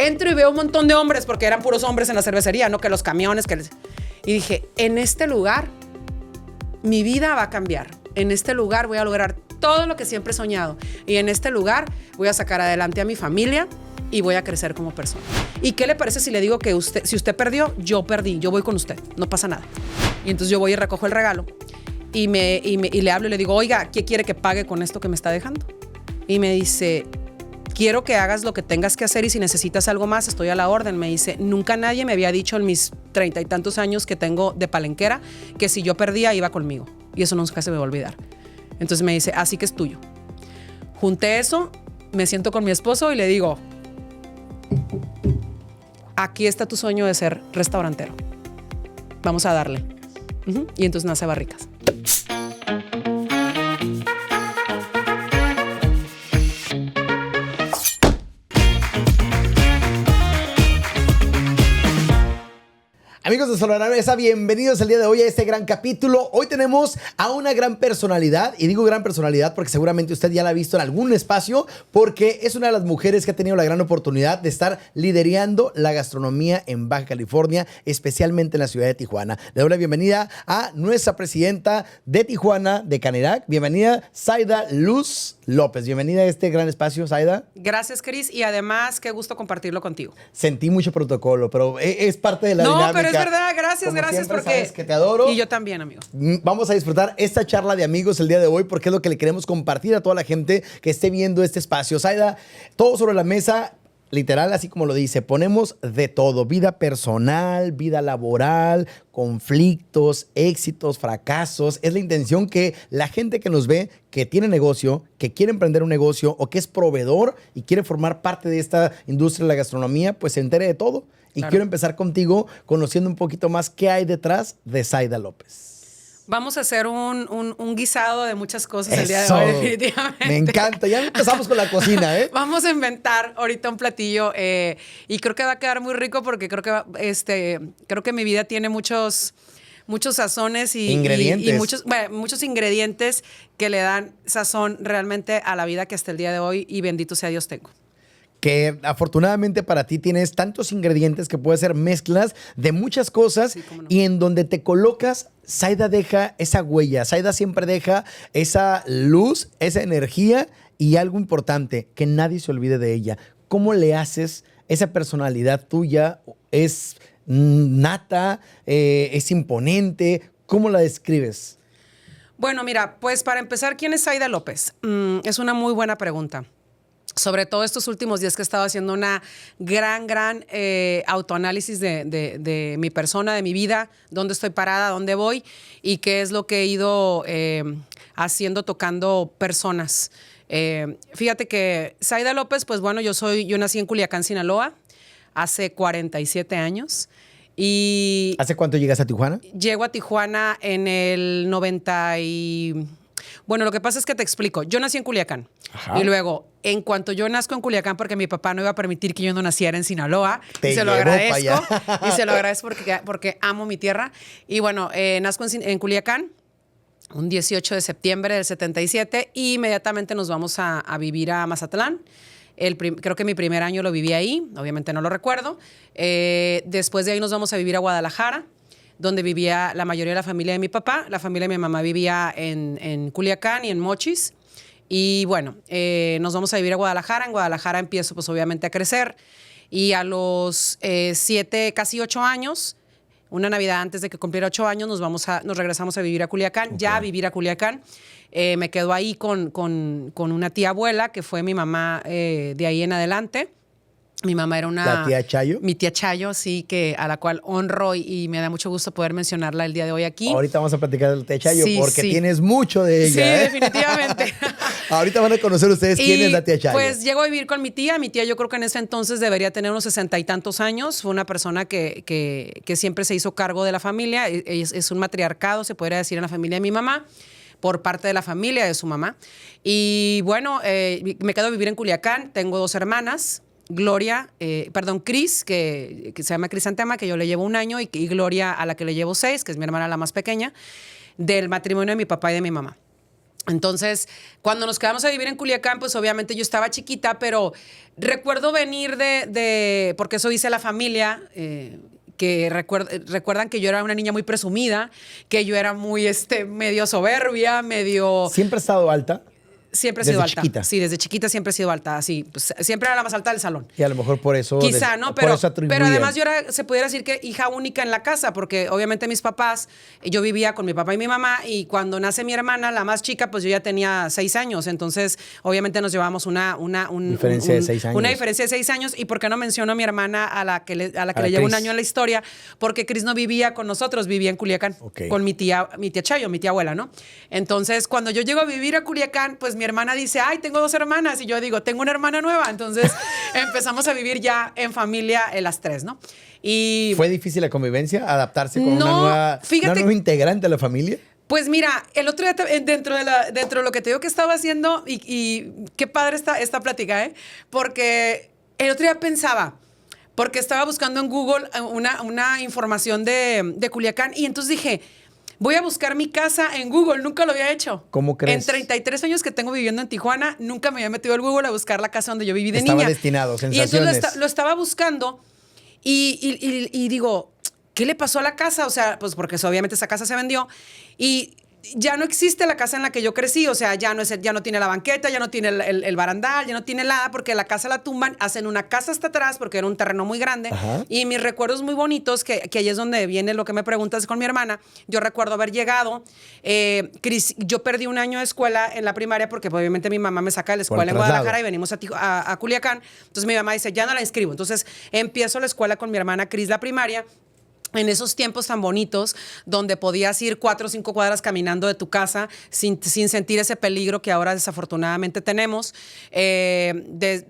entro y veo un montón de hombres, porque eran puros hombres en la cervecería, ¿no? Que los camiones, y dije, en este lugar mi vida va a cambiar. En este lugar voy a lograr todo lo que siempre he soñado. Y en este lugar voy a sacar adelante a mi familia y voy a crecer como persona. ¿Y qué le parece si le digo que si usted perdió, yo perdí, yo voy con usted, no pasa nada? Y entonces yo voy y recojo el regalo y le hablo y le digo, oiga, ¿qué quiere que pague con esto que me está dejando? Y me dice, quiero que hagas lo que tengas que hacer y si necesitas algo más, estoy a la orden. Me dice, nunca nadie me había dicho en mis 30 y tantos años que tengo de palenquera que si yo perdía iba conmigo. Y eso nunca se me va a olvidar. Entonces me dice, así que es tuyo. Junté eso, me siento con mi esposo y le digo, aquí está tu sueño de ser restaurantero. Vamos a darle. Y entonces nace Barricas. Amigos de Solar Mesa, bienvenidos el día de hoy a este gran capítulo. Hoy tenemos a una gran personalidad, y digo gran personalidad porque seguramente usted ya la ha visto en algún espacio, porque es una de las mujeres que ha tenido la gran oportunidad de estar liderando la gastronomía en Baja California, especialmente en la ciudad de Tijuana. Le doy la bienvenida a nuestra presidenta de Tijuana, de Canirac. Bienvenida, Zaida Luz López. Bienvenida a este gran espacio, Zaida. Gracias, Cris, y además qué gusto compartirlo contigo. Sentí mucho protocolo, pero es parte de la dinámica. Pero es verdad, gracias Siempre, porque sabes que te adoro. Y yo también, amigo. Vamos a disfrutar esta charla de amigos el día de hoy porque es lo que le queremos compartir a toda la gente que esté viendo este espacio. Zaida, todo sobre la mesa. Literal, así como lo dice, ponemos de todo, vida personal, vida laboral, conflictos, éxitos, fracasos. Es la intención que la gente que nos ve, que tiene negocio, que quiere emprender un negocio o que es proveedor y quiere formar parte de esta industria de la gastronomía, pues se entere de todo. Y claro, quiero empezar contigo conociendo un poquito más qué hay detrás de Zaida López. Vamos a hacer un guisado de muchas cosas el día de hoy, definitivamente. Me encanta. Ya empezamos con la cocina, ¿eh? Vamos a inventar ahorita un platillo y creo que va a quedar muy rico porque creo que mi vida tiene muchos sazones y muchos ingredientes que le dan sazón realmente a la vida que hasta el día de hoy, y bendito sea Dios, tengo. Que afortunadamente para ti tienes tantos ingredientes que puedes hacer mezclas de muchas cosas, sí, cómo no. Y en donde te colocas, Zaida deja esa huella, Zaida siempre deja esa luz, esa energía y algo importante, que nadie se olvide de ella. ¿Cómo le haces? Esa personalidad tuya es nata, es imponente. ¿Cómo la describes? Bueno, mira, pues para empezar, ¿quién es Zaida López? Es una muy buena pregunta. Sobre todo estos últimos días que he estado haciendo una gran autoanálisis de mi persona, de mi vida, dónde estoy parada, dónde voy y qué es lo que he ido haciendo, tocando personas. Fíjate que Zaida López, pues bueno, yo nací en Culiacán, Sinaloa, hace 47 años. Y ¿hace cuánto llegas a Tijuana? Llego a Tijuana en el 90 y... Bueno, lo que pasa es que te explico. Yo nací en Culiacán. Ajá. Y luego, en cuanto yo nazco en Culiacán, porque mi papá no iba a permitir que yo no naciera en Sinaloa, y se lo agradezco. Y se lo agradezco porque amo mi tierra. Y bueno, nazco en Culiacán un 18 de septiembre del 77 y inmediatamente nos vamos a vivir a Mazatlán. Creo que mi primer año lo viví ahí, obviamente no lo recuerdo. Después de ahí nos vamos a vivir a Guadalajara, donde vivía la mayoría de la familia de mi papá. La familia de mi mamá vivía en Culiacán y en Mochis. Y bueno, nos vamos a vivir a Guadalajara. En Guadalajara empiezo pues obviamente a crecer. Y a los 7, casi 8 años, una Navidad antes de que cumpliera 8 años, nos regresamos a vivir a Culiacán. Okay. Ya a vivir a Culiacán. Me quedo ahí con una tía abuela, que fue mi mamá de ahí en adelante. Mi mamá era ¿La tía Chayo? Mi tía Chayo, sí, a la cual honro y me da mucho gusto poder mencionarla el día de hoy aquí. Ahorita vamos a platicar de la tía Chayo, sí, porque tienes mucho de ella. Sí, definitivamente. Ahorita van a conocer ustedes quién es la tía Chayo. Pues llego a vivir con mi tía. Mi tía yo creo que en ese entonces debería tener unos 60 y tantos años. Fue una persona que siempre se hizo cargo de la familia. Es un matriarcado, se podría decir, en la familia de mi mamá, por parte de la familia de su mamá. Y bueno, me quedo a vivir en Culiacán. Tengo 2 hermanas. Cris, que se llama Crisantema, que yo le llevo 1 año, y Gloria, a la que le llevo 6, que es mi hermana la más pequeña, del matrimonio de mi papá y de mi mamá. Entonces, cuando nos quedamos a vivir en Culiacán, pues obviamente yo estaba chiquita, pero recuerdo venir porque eso dice la familia, que recuerdan que yo era una niña muy presumida, que yo era muy medio soberbia, medio... ¿Siempre has estado alta? Siempre he sido alta. Chiquita. Sí, desde chiquita siempre he sido alta. Así, pues, siempre era la más alta del salón. Y a lo mejor por eso. Quizá, ¿no? Pero además yo era, se pudiera decir que hija única en la casa, porque obviamente mis papás, yo vivía con mi papá y mi mamá, y cuando nace mi hermana, la más chica, pues yo ya tenía 6 años. Entonces, obviamente nos llevamos una diferencia de 6 años. Una diferencia de 6 años. ¿Y por qué no menciono a mi hermana a la que le llevo un año en la historia? Porque Cris no vivía con nosotros, vivía en Culiacán. Okay. Con mi tía Chayo, mi tía abuela, ¿no? Entonces, cuando yo llego a vivir a Culiacán, pues mi hermana dice, ay, tengo 2 hermanas, y yo digo, tengo una hermana nueva. Entonces empezamos a vivir ya en familia las 3, ¿no? Y ¿fue difícil la convivencia? ¿Adaptarse con una nueva integrante a la familia? Pues mira, el otro día, dentro de lo que te digo que estaba haciendo, y qué padre esta plática, porque el otro día pensaba, porque estaba buscando en Google una información de Culiacán, y entonces dije, voy a buscar mi casa en Google. Nunca lo había hecho. ¿Cómo crees? En 33 años que tengo viviendo en Tijuana, nunca me había metido al Google a buscar la casa donde yo viví de niña. Estaba destinado, sensaciones. Y entonces lo estaba buscando y digo, ¿qué le pasó a la casa? O sea, pues porque obviamente esa casa se vendió y ya no existe la casa en la que yo crecí. O sea, ya no tiene la banqueta, ya no tiene el barandal, ya no tiene nada, porque la casa la tumban, hacen una casa hasta atrás porque era un terreno muy grande. Ajá. Y mis recuerdos muy bonitos, que ahí es donde viene lo que me preguntas con mi hermana. Yo recuerdo haber llegado, yo perdí un año de escuela en la primaria porque pues, obviamente mi mamá me saca de la escuela en Guadalajara y venimos a Culiacán. Entonces mi mamá dice, ya no la inscribo. Entonces empiezo la escuela con mi hermana Cris, la primaria. En esos tiempos tan bonitos, donde podías ir 4 o 5 cuadras caminando de tu casa sin sentir ese peligro que ahora desafortunadamente tenemos.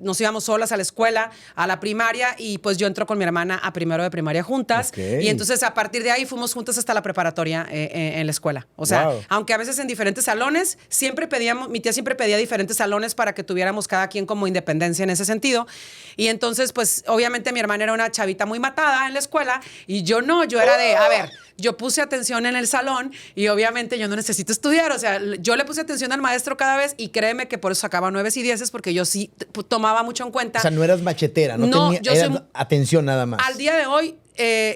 Nos íbamos solas a la escuela, a la primaria, y pues yo entro con mi hermana a primero de primaria juntas. Okay. Y entonces a partir de ahí fuimos juntas hasta la preparatoria en la escuela. O sea, wow. Aunque a veces en diferentes salones, mi tía siempre pedía diferentes salones para que tuviéramos cada quien como independencia en ese sentido. Y entonces, pues obviamente mi hermana era una chavita muy matada en la escuela y yo no. Yo era a ver, yo puse atención en el salón y obviamente yo no necesito estudiar. O sea, yo le puse atención al maestro cada vez y créeme que por eso sacaba 9 y 10 porque yo sí tomaba mucho en cuenta. O sea, no eras machetera, era atención nada más. Al día de hoy,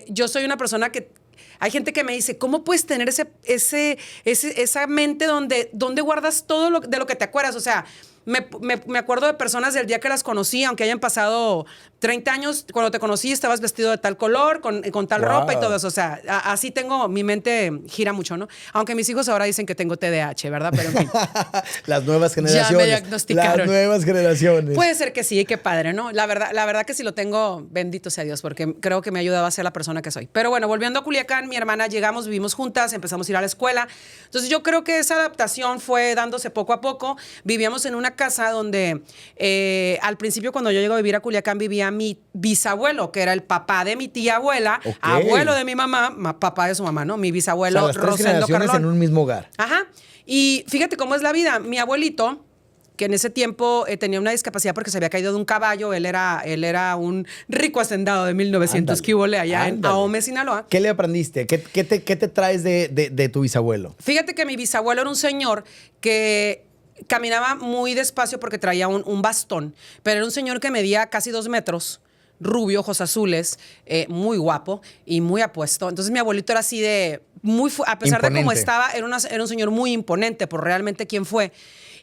yo soy una persona que... Hay gente que me dice, ¿cómo puedes tener esa mente donde guardas todo de lo que te acuerdas? O sea, me acuerdo de personas del día que las conocí, aunque hayan pasado 30 años, cuando te conocí estabas vestido de tal color, con tal ropa y todo eso. O sea, así mi mente gira mucho, ¿no? Aunque mis hijos ahora dicen que tengo TDAH, ¿verdad? Pero en fin. Las nuevas generaciones. Ya me diagnosticaron. Las nuevas generaciones. Puede ser que sí, qué padre, ¿no? La verdad que si lo tengo, bendito sea Dios, porque creo que me ha ayudado a ser la persona que soy. Pero bueno, volviendo a Culiacán, mi hermana llegamos, vivimos juntas, empezamos a ir a la escuela. Entonces yo creo que esa adaptación fue dándose poco a poco. Vivíamos en una casa donde al principio cuando yo llego a vivir a Culiacán vivía mi bisabuelo, que era el papá de mi tía abuela, okay. Abuelo de mi mamá, papá de su mamá, ¿no? Mi bisabuelo, o sea, las 3 Rosendo generaciones Carlón. En un mismo hogar. Ajá. Y fíjate cómo es la vida. Mi abuelito, que en ese tiempo tenía una discapacidad porque se había caído de un caballo. Él era un rico hacendado de 1900 que hubo allá en Ahome, Sinaloa. ¿Qué le aprendiste? ¿Qué te traes de tu bisabuelo? Fíjate que mi bisabuelo era un señor que caminaba muy despacio porque traía un bastón, pero era un señor que medía casi 2 metros, rubio, ojos azules, muy guapo y muy apuesto. Entonces mi abuelito era así a pesar imponente. De cómo estaba, era un señor muy imponente por realmente quién fue.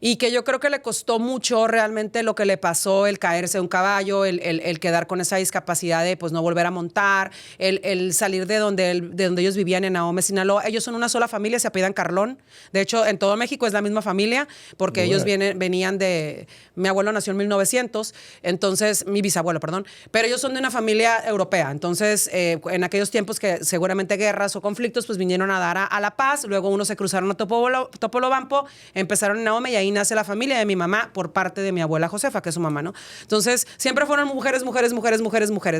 Y que yo creo que le costó mucho realmente lo que le pasó, el caerse de un caballo, el quedar con esa discapacidad de pues no volver a montar, el salir de donde ellos vivían en Ahome, Sinaloa. Ellos son una sola familia, se apellidan Carlón. De hecho, en todo México es la misma familia, porque ellos venían de... Mi abuelo nació en 1900, entonces, mi bisabuelo, perdón, pero ellos son de una familia europea. Entonces, en aquellos tiempos que seguramente guerras o conflictos, pues vinieron a dar a la paz, luego unos se cruzaron a Topolobampo, empezaron en Ahome y ahí nace la familia de mi mamá por parte de mi abuela Josefa, que es su mamá, ¿no? Entonces, siempre fueron mujeres,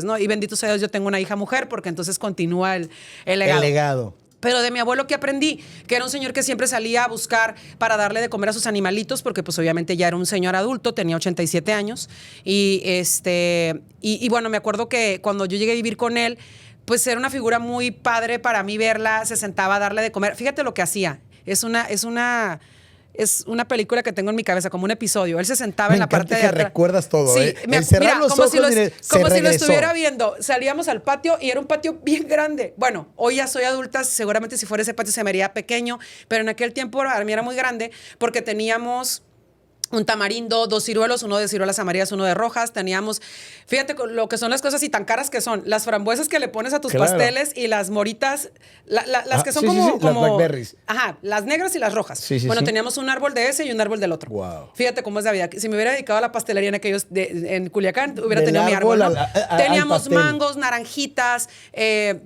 ¿no? Y bendito sea Dios, yo tengo una hija mujer porque entonces continúa el legado. El legado. Pero de mi abuelo, ¿qué aprendí? Que era un señor que siempre salía a buscar para darle de comer a sus animalitos, porque pues obviamente ya era un señor adulto, tenía 87 años. Y bueno, me acuerdo que cuando yo llegué a vivir con él, pues era una figura muy padre para mí verla, se sentaba a darle de comer. Fíjate lo que hacía. Es una es una película que tengo en mi cabeza, como un episodio. Él se sentaba Me en la encanta parte de que atrás. recuerdas todo, Sí, ¿eh? El cerrar los ojos, mire, como se si lo regresó. estuviera viendo. Salíamos al patio y era un patio bien grande. Bueno, hoy ya soy adulta, seguramente si fuera ese patio se me haría pequeño, pero en aquel tiempo para mí era muy grande porque teníamos un tamarindo, 2 ciruelos, uno de ciruelas amarillas, uno de rojas. Teníamos, fíjate lo que son las cosas y tan caras que son. Las frambuesas que le pones a tus pasteles y las moritas, las que son las blackberries. Ajá, las negras y las rojas. Sí, bueno, sí. teníamos un árbol de ese y un árbol del otro. Wow. Fíjate cómo es la vida. Si me hubiera dedicado a la pastelería en Culiacán, hubiera Del tenido mi árbol, ¿no? al Teníamos pastel. mangos, naranjitas,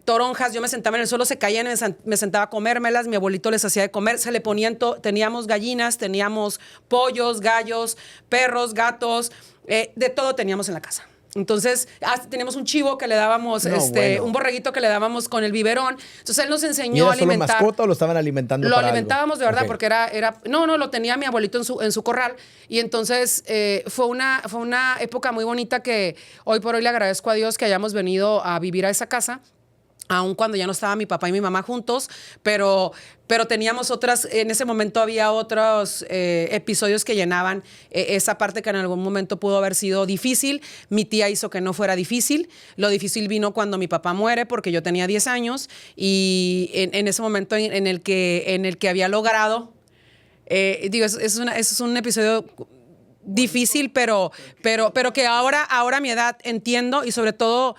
toronjas. Yo me sentaba en el suelo, se caían y me sentaba a comérmelas. Mi abuelito les hacía de comer. Se le ponían, teníamos gallinas, teníamos pollos, gallos, perros, gatos, de todo teníamos en la casa. Entonces, teníamos un chivo que le dábamos, un borreguito que le dábamos con el biberón. Entonces, él nos enseñó a alimentar. ¿Era solo mascota o lo estaban alimentando Lo para alimentábamos algo? de verdad, Ok. porque no, lo tenía mi abuelito en su corral. Y entonces fue una época muy bonita que hoy por hoy le agradezco a Dios que hayamos venido a vivir a esa casa. Aun cuando ya no estaba mi papá y mi mamá juntos, pero teníamos en ese momento había otros episodios que llenaban esa parte que en algún momento pudo haber sido difícil. Mi tía hizo que no fuera difícil. Lo difícil vino cuando mi papá muere, porque yo tenía 10 años, y en ese momento en el que había logrado, es un episodio difícil, pero que ahora a mi edad entiendo, y sobre todo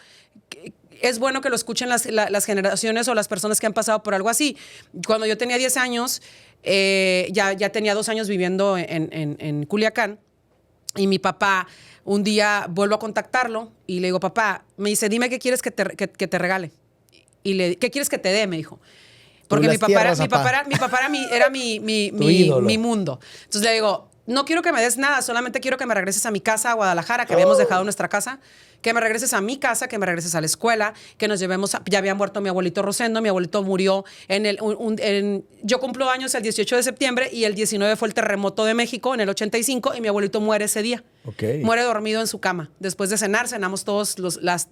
es bueno que lo escuchen las generaciones o las personas que han pasado por algo así. Cuando yo tenía 10 años, ya tenía 2 años viviendo en Culiacán, y mi papá, un día vuelvo a contactarlo y le digo, papá, me dice, dime qué quieres que te regale. Y ¿qué quieres que te dé? Me dijo. Porque mi papá era mi mundo. Entonces le digo, no quiero que me des nada, solamente quiero que me regreses a mi casa, a Guadalajara, que habíamos dejado nuestra casa, que me regreses a mi casa, que me regreses a la escuela, que nos llevemos, ya había muerto mi abuelito Rosendo, mi abuelito murió yo cumplo años el 18 de septiembre y el 19 fue el terremoto de México en el 85 y mi abuelito muere ese día. Okay. Muere dormido en su cama. Después de cenamos todos,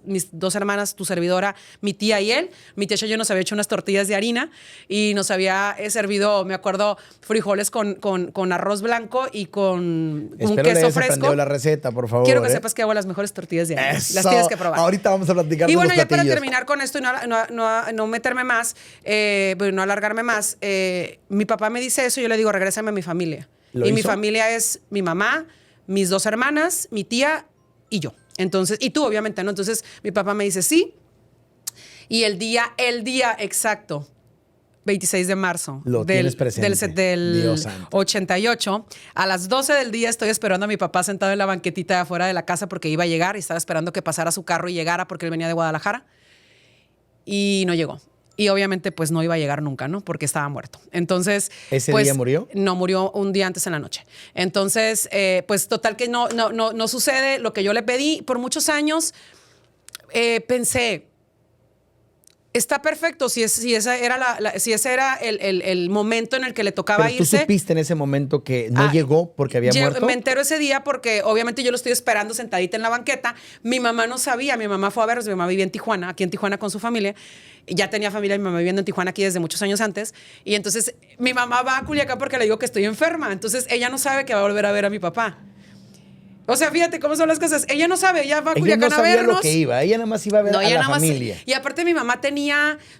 mis 2 hermanas, tu servidora, mi tía y él. Mi tía y yo nos había hecho unas tortillas de harina y nos había servido, me acuerdo, frijoles con arroz blanco y con un queso fresco. La receta, por favor. Quiero que sepas que hago las mejores tortillas de harina. Eso. Las tienes que probar. Ahorita vamos a platicar y de bueno, los ya para platillos. terminar con esto y no meterme más, no alargarme más, mi papá me dice eso y yo le digo, regrésame a mi familia. Mi familia es mi mamá, mis 2 hermanas, mi tía y yo. Entonces, y tú obviamente, ¿no? Entonces mi papá me dice sí. Y el día exacto, 26 de marzo del 88, a las 12 del día estoy esperando a mi papá sentado en la banquetita de afuera de la casa porque iba a llegar y estaba esperando que pasara su carro y llegara porque él venía de Guadalajara. Y no llegó. Y obviamente pues no iba a llegar nunca, ¿no? Porque estaba muerto. Entonces... ¿Ese pues, día murió? No, murió un día antes en la noche. Entonces, pues total que no sucede lo que yo le pedí. Por muchos años pensé, está perfecto si ese era el momento en el que le tocaba ¿Pero tú irse. supiste en ese momento que no llegó porque había muerto? Me entero ese día porque obviamente yo lo estoy esperando sentadita en la banqueta. Mi mamá no sabía, mi mamá fue a verlos, mi mamá vivía en Tijuana, aquí en Tijuana con su familia. Ya tenía familia, mi mamá viviendo en Tijuana aquí desde muchos años antes. Y entonces mi mamá va a Culiacán porque le digo que estoy enferma. Entonces ella no sabe que va a volver a ver a mi papá. O sea, fíjate cómo son las cosas. Ella no sabe, ella va a Culiacán a vernos. Ella no sabía lo que iba, ella nada más iba a ver a la familia. Y aparte mi mamá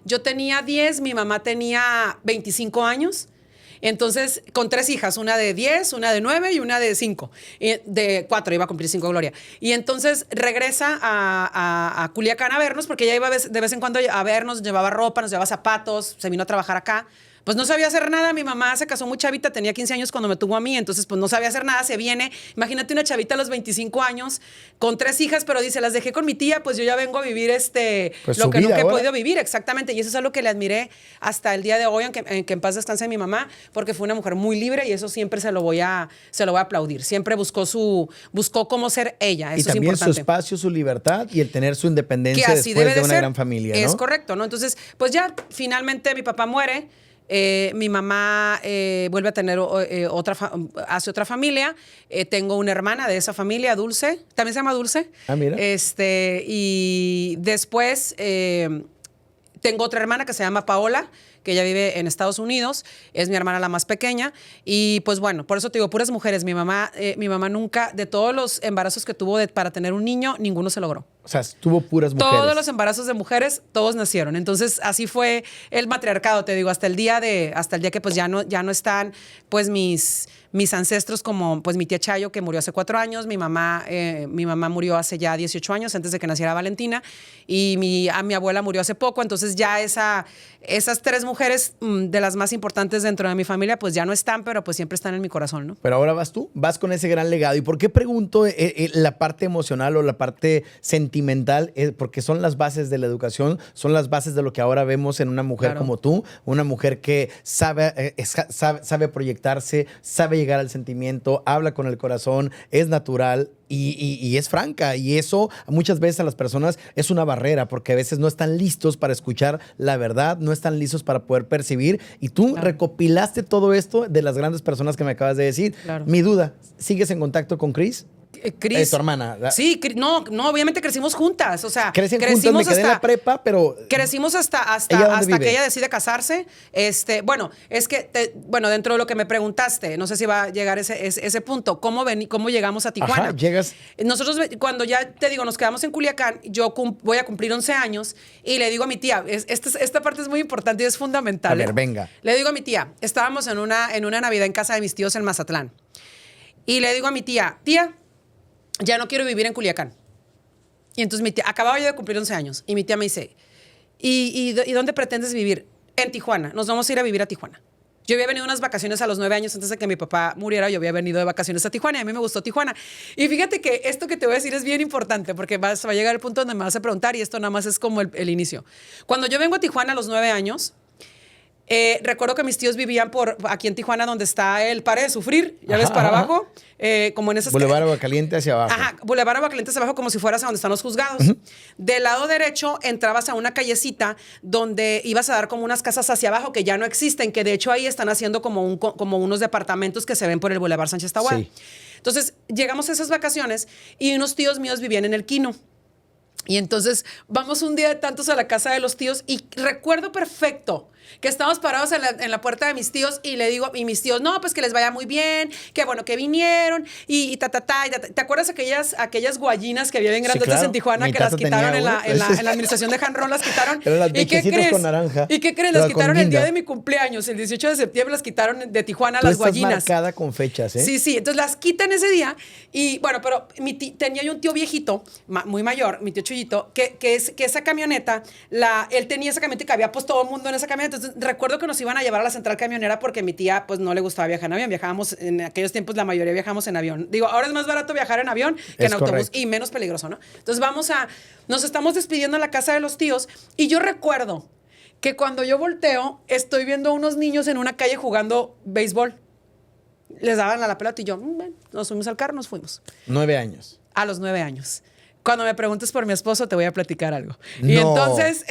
yo tenía 10, mi mamá tenía 25 años. Entonces, con 3 hijas, una de 10, una de 9 y una de 5. De 4, iba a cumplir 5 Gloria. Y entonces regresa a Culiacán a vernos, porque ella iba de vez en cuando a vernos, llevaba ropa, nos llevaba zapatos, se vino a trabajar acá. Pues no sabía hacer nada, mi mamá se casó muy chavita, tenía 15 años cuando me tuvo a mí, entonces pues no sabía hacer nada, se viene, imagínate una chavita a los 25 años, con 3 hijas, pero dice, las dejé con mi tía, pues yo ya vengo a vivir pues lo que nunca he ahora podido vivir, exactamente, y eso es algo que le admiré hasta el día de hoy, en que en paz descanse mi mamá, porque fue una mujer muy libre y eso siempre se lo voy a aplaudir, siempre buscó cómo ser ella, eso y también es importante. su espacio, su libertad y el tener su independencia que así después debe de una ser, gran familia, ¿no? Es correcto, ¿no? Entonces, pues ya finalmente mi papá muere. Mi mamá vuelve a tener hace otra familia. Tengo una hermana de esa familia, Dulce. También se llama Dulce. Ah, mira. Y después tengo otra hermana que se llama Paola, que ella vive en Estados Unidos, es mi hermana la más pequeña, y pues bueno, por eso te digo, puras mujeres. Mi mamá nunca, de todos los embarazos que tuvo para tener un niño, ninguno se logró. O sea, tuvo puras mujeres. Todos los embarazos de mujeres, todos nacieron. Entonces, así fue el matriarcado, te digo, hasta el día que pues ya no están pues mis ancestros, como pues mi tía Chayo, que murió hace 4 años, mi mamá murió hace ya 18 años, antes de que naciera Valentina, y mi abuela murió hace poco. Entonces ya esas 3 mujeres de las más importantes dentro de mi familia, pues ya no están, pero pues siempre están en mi corazón, ¿no? Pero ahora vas tú, vas con ese gran legado. ¿Y por qué pregunto la parte emocional o la parte sentimental? Porque son las bases de la educación, son las bases de lo que ahora vemos en una mujer como tú, una mujer que sabe proyectarse, sabe llegar al sentimiento, habla con el corazón, es natural. Y es franca, y eso muchas veces a las personas es una barrera, porque a veces no están listos para escuchar la verdad, no están listos para poder percibir, y tú recopilaste todo esto de las grandes personas que me acabas de decir. Claro. Mi duda, ¿sigues en contacto con Cris? Cris, tu hermana. Sí, no, obviamente crecimos juntas. O sea, crecimos juntas, me quedé en la prepa, pero crecimos hasta que ella decide casarse. Bueno, es que, dentro de lo que me preguntaste, no sé si va a llegar ese punto, ¿cómo llegamos a Tijuana? Ajá, llegas. Nosotros, cuando ya te digo, nos quedamos en Culiacán, yo voy a cumplir 11 años y le digo a mi tía, esta parte es muy importante y es fundamental. A ver, venga. Le digo a mi tía, estábamos en una Navidad en casa de mis tíos en Mazatlán. Y le digo a mi tía, ya no quiero vivir en Culiacán. Y entonces mi tía, acababa yo de cumplir 11 años, y mi tía me dice, ¿y dónde pretendes vivir? En Tijuana, nos vamos a ir a vivir a Tijuana. Yo había venido unas vacaciones a los 9 años antes de que mi papá muriera, yo había venido de vacaciones a Tijuana y a mí me gustó Tijuana. Y fíjate que esto que te voy a decir es bien importante, porque va a llegar el punto donde me vas a preguntar, y esto nada más es como el inicio. Cuando yo vengo a Tijuana a los 9 años, recuerdo que mis tíos vivían aquí en Tijuana, donde está el Pare de Sufrir, ya ves, para abajo, como en esas... Boulevard Aguacaliente hacia abajo. Ajá, Boulevard Aguacaliente hacia abajo, como si fueras a donde están los juzgados. Del lado derecho entrabas a una callecita donde ibas a dar como unas casas hacia abajo que ya no existen, que de hecho ahí están haciendo como unos departamentos que se ven por el Boulevard Sánchez Tahuada. Sí. Entonces, llegamos a esas vacaciones y unos tíos míos vivían en el Quino. Y entonces vamos un día de tantos a la casa de los tíos y recuerdo perfecto que estábamos parados en la puerta de mis tíos y le digo, y mis tíos, no, pues que les vaya muy bien, que bueno que vinieron y ¿Te acuerdas aquellas guayinas que había bien grandes, sí, claro, en Tijuana, que las quitaron en la administración de Hanron, las quitaron? Eran las bechecitas con naranja. ¿Y qué crees? Las quitaron el día de mi cumpleaños, el 18 de septiembre, las quitaron de Tijuana, las guayinas. Marcada con fechas, ¿eh? Sí, entonces las quitan ese día y bueno, pero tenía yo un tío viejito, muy mayor, mi tío Chuyito, que esa camioneta, él tenía esa camioneta y cabía pues todo el mundo en esa camioneta. Entonces recuerdo que nos iban a llevar a la central camionera porque mi tía pues no le gustaba viajar en avión. Viajábamos, en aquellos tiempos la mayoría viajamos en avión. Digo, ahora es más barato viajar en avión que en autobús, correcto, y menos peligroso, ¿no? Entonces nos estamos despidiendo en la casa de los tíos y yo recuerdo que cuando yo volteo estoy viendo a unos niños en una calle jugando béisbol. Les daban a la pelota y yo, nos fuimos al carro, nos fuimos. 9 años. A los 9 años. Cuando me preguntes por mi esposo, te voy a platicar algo. No. Y entonces,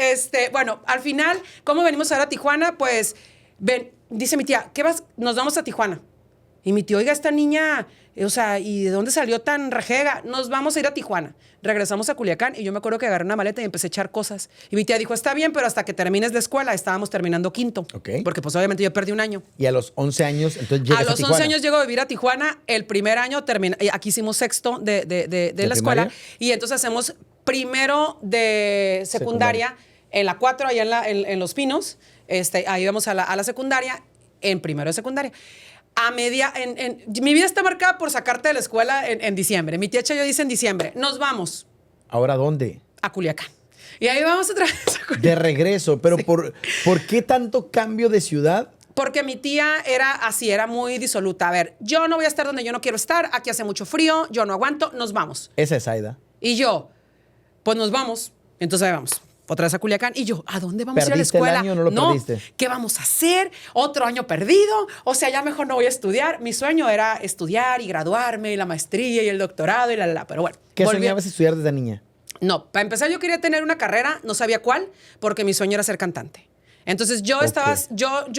bueno, al final, ¿cómo venimos ahora a Tijuana? Pues, dice mi tía, ¿qué vas? Nos vamos a Tijuana. Y mi tío, oiga, esta niña, o sea, ¿y de dónde salió tan rejega? Nos vamos a ir a Tijuana. Regresamos a Culiacán y yo me acuerdo que agarré una maleta y empecé a echar cosas. Y mi tía dijo, está bien, pero hasta que termines la escuela. Estábamos terminando quinto. Okay. Porque pues obviamente yo perdí un año. Y a los 11 años, entonces llegas a Tijuana. A los 11 años llego a vivir a Tijuana. El primer año aquí hicimos sexto de la escuela. Y entonces hacemos primero de secundaria en la 4, allá en Los Pinos. Ahí vamos a la secundaria, en primero de secundaria. Mi vida está marcada por sacarte de la escuela en diciembre. Mi tía Chayo dice en diciembre, nos vamos. ¿Ahora dónde? A Culiacán. Y ahí vamos otra vez a Culiacán. De regreso, pero sí. ¿Por qué tanto cambio de ciudad? Porque mi tía era así, era muy disoluta. A ver, yo no voy a estar donde yo no quiero estar, aquí hace mucho frío, yo no aguanto, nos vamos. Esa es Aida. Y yo, pues nos vamos. Entonces ahí vamos. Otra vez a Culiacán. Y yo, ¿a dónde vamos a ir a la escuela? ¿Perdiste el año o no lo perdiste? ¿Qué vamos a hacer? ¿Otro año perdido? O sea, ya mejor no voy a estudiar. Mi sueño era estudiar y graduarme, y la maestría y el doctorado y pero bueno. ¿Qué soñabas estudiar desde niña? No, para empezar yo quería tener una carrera, no sabía cuál, porque mi sueño era ser cantante. Entonces yo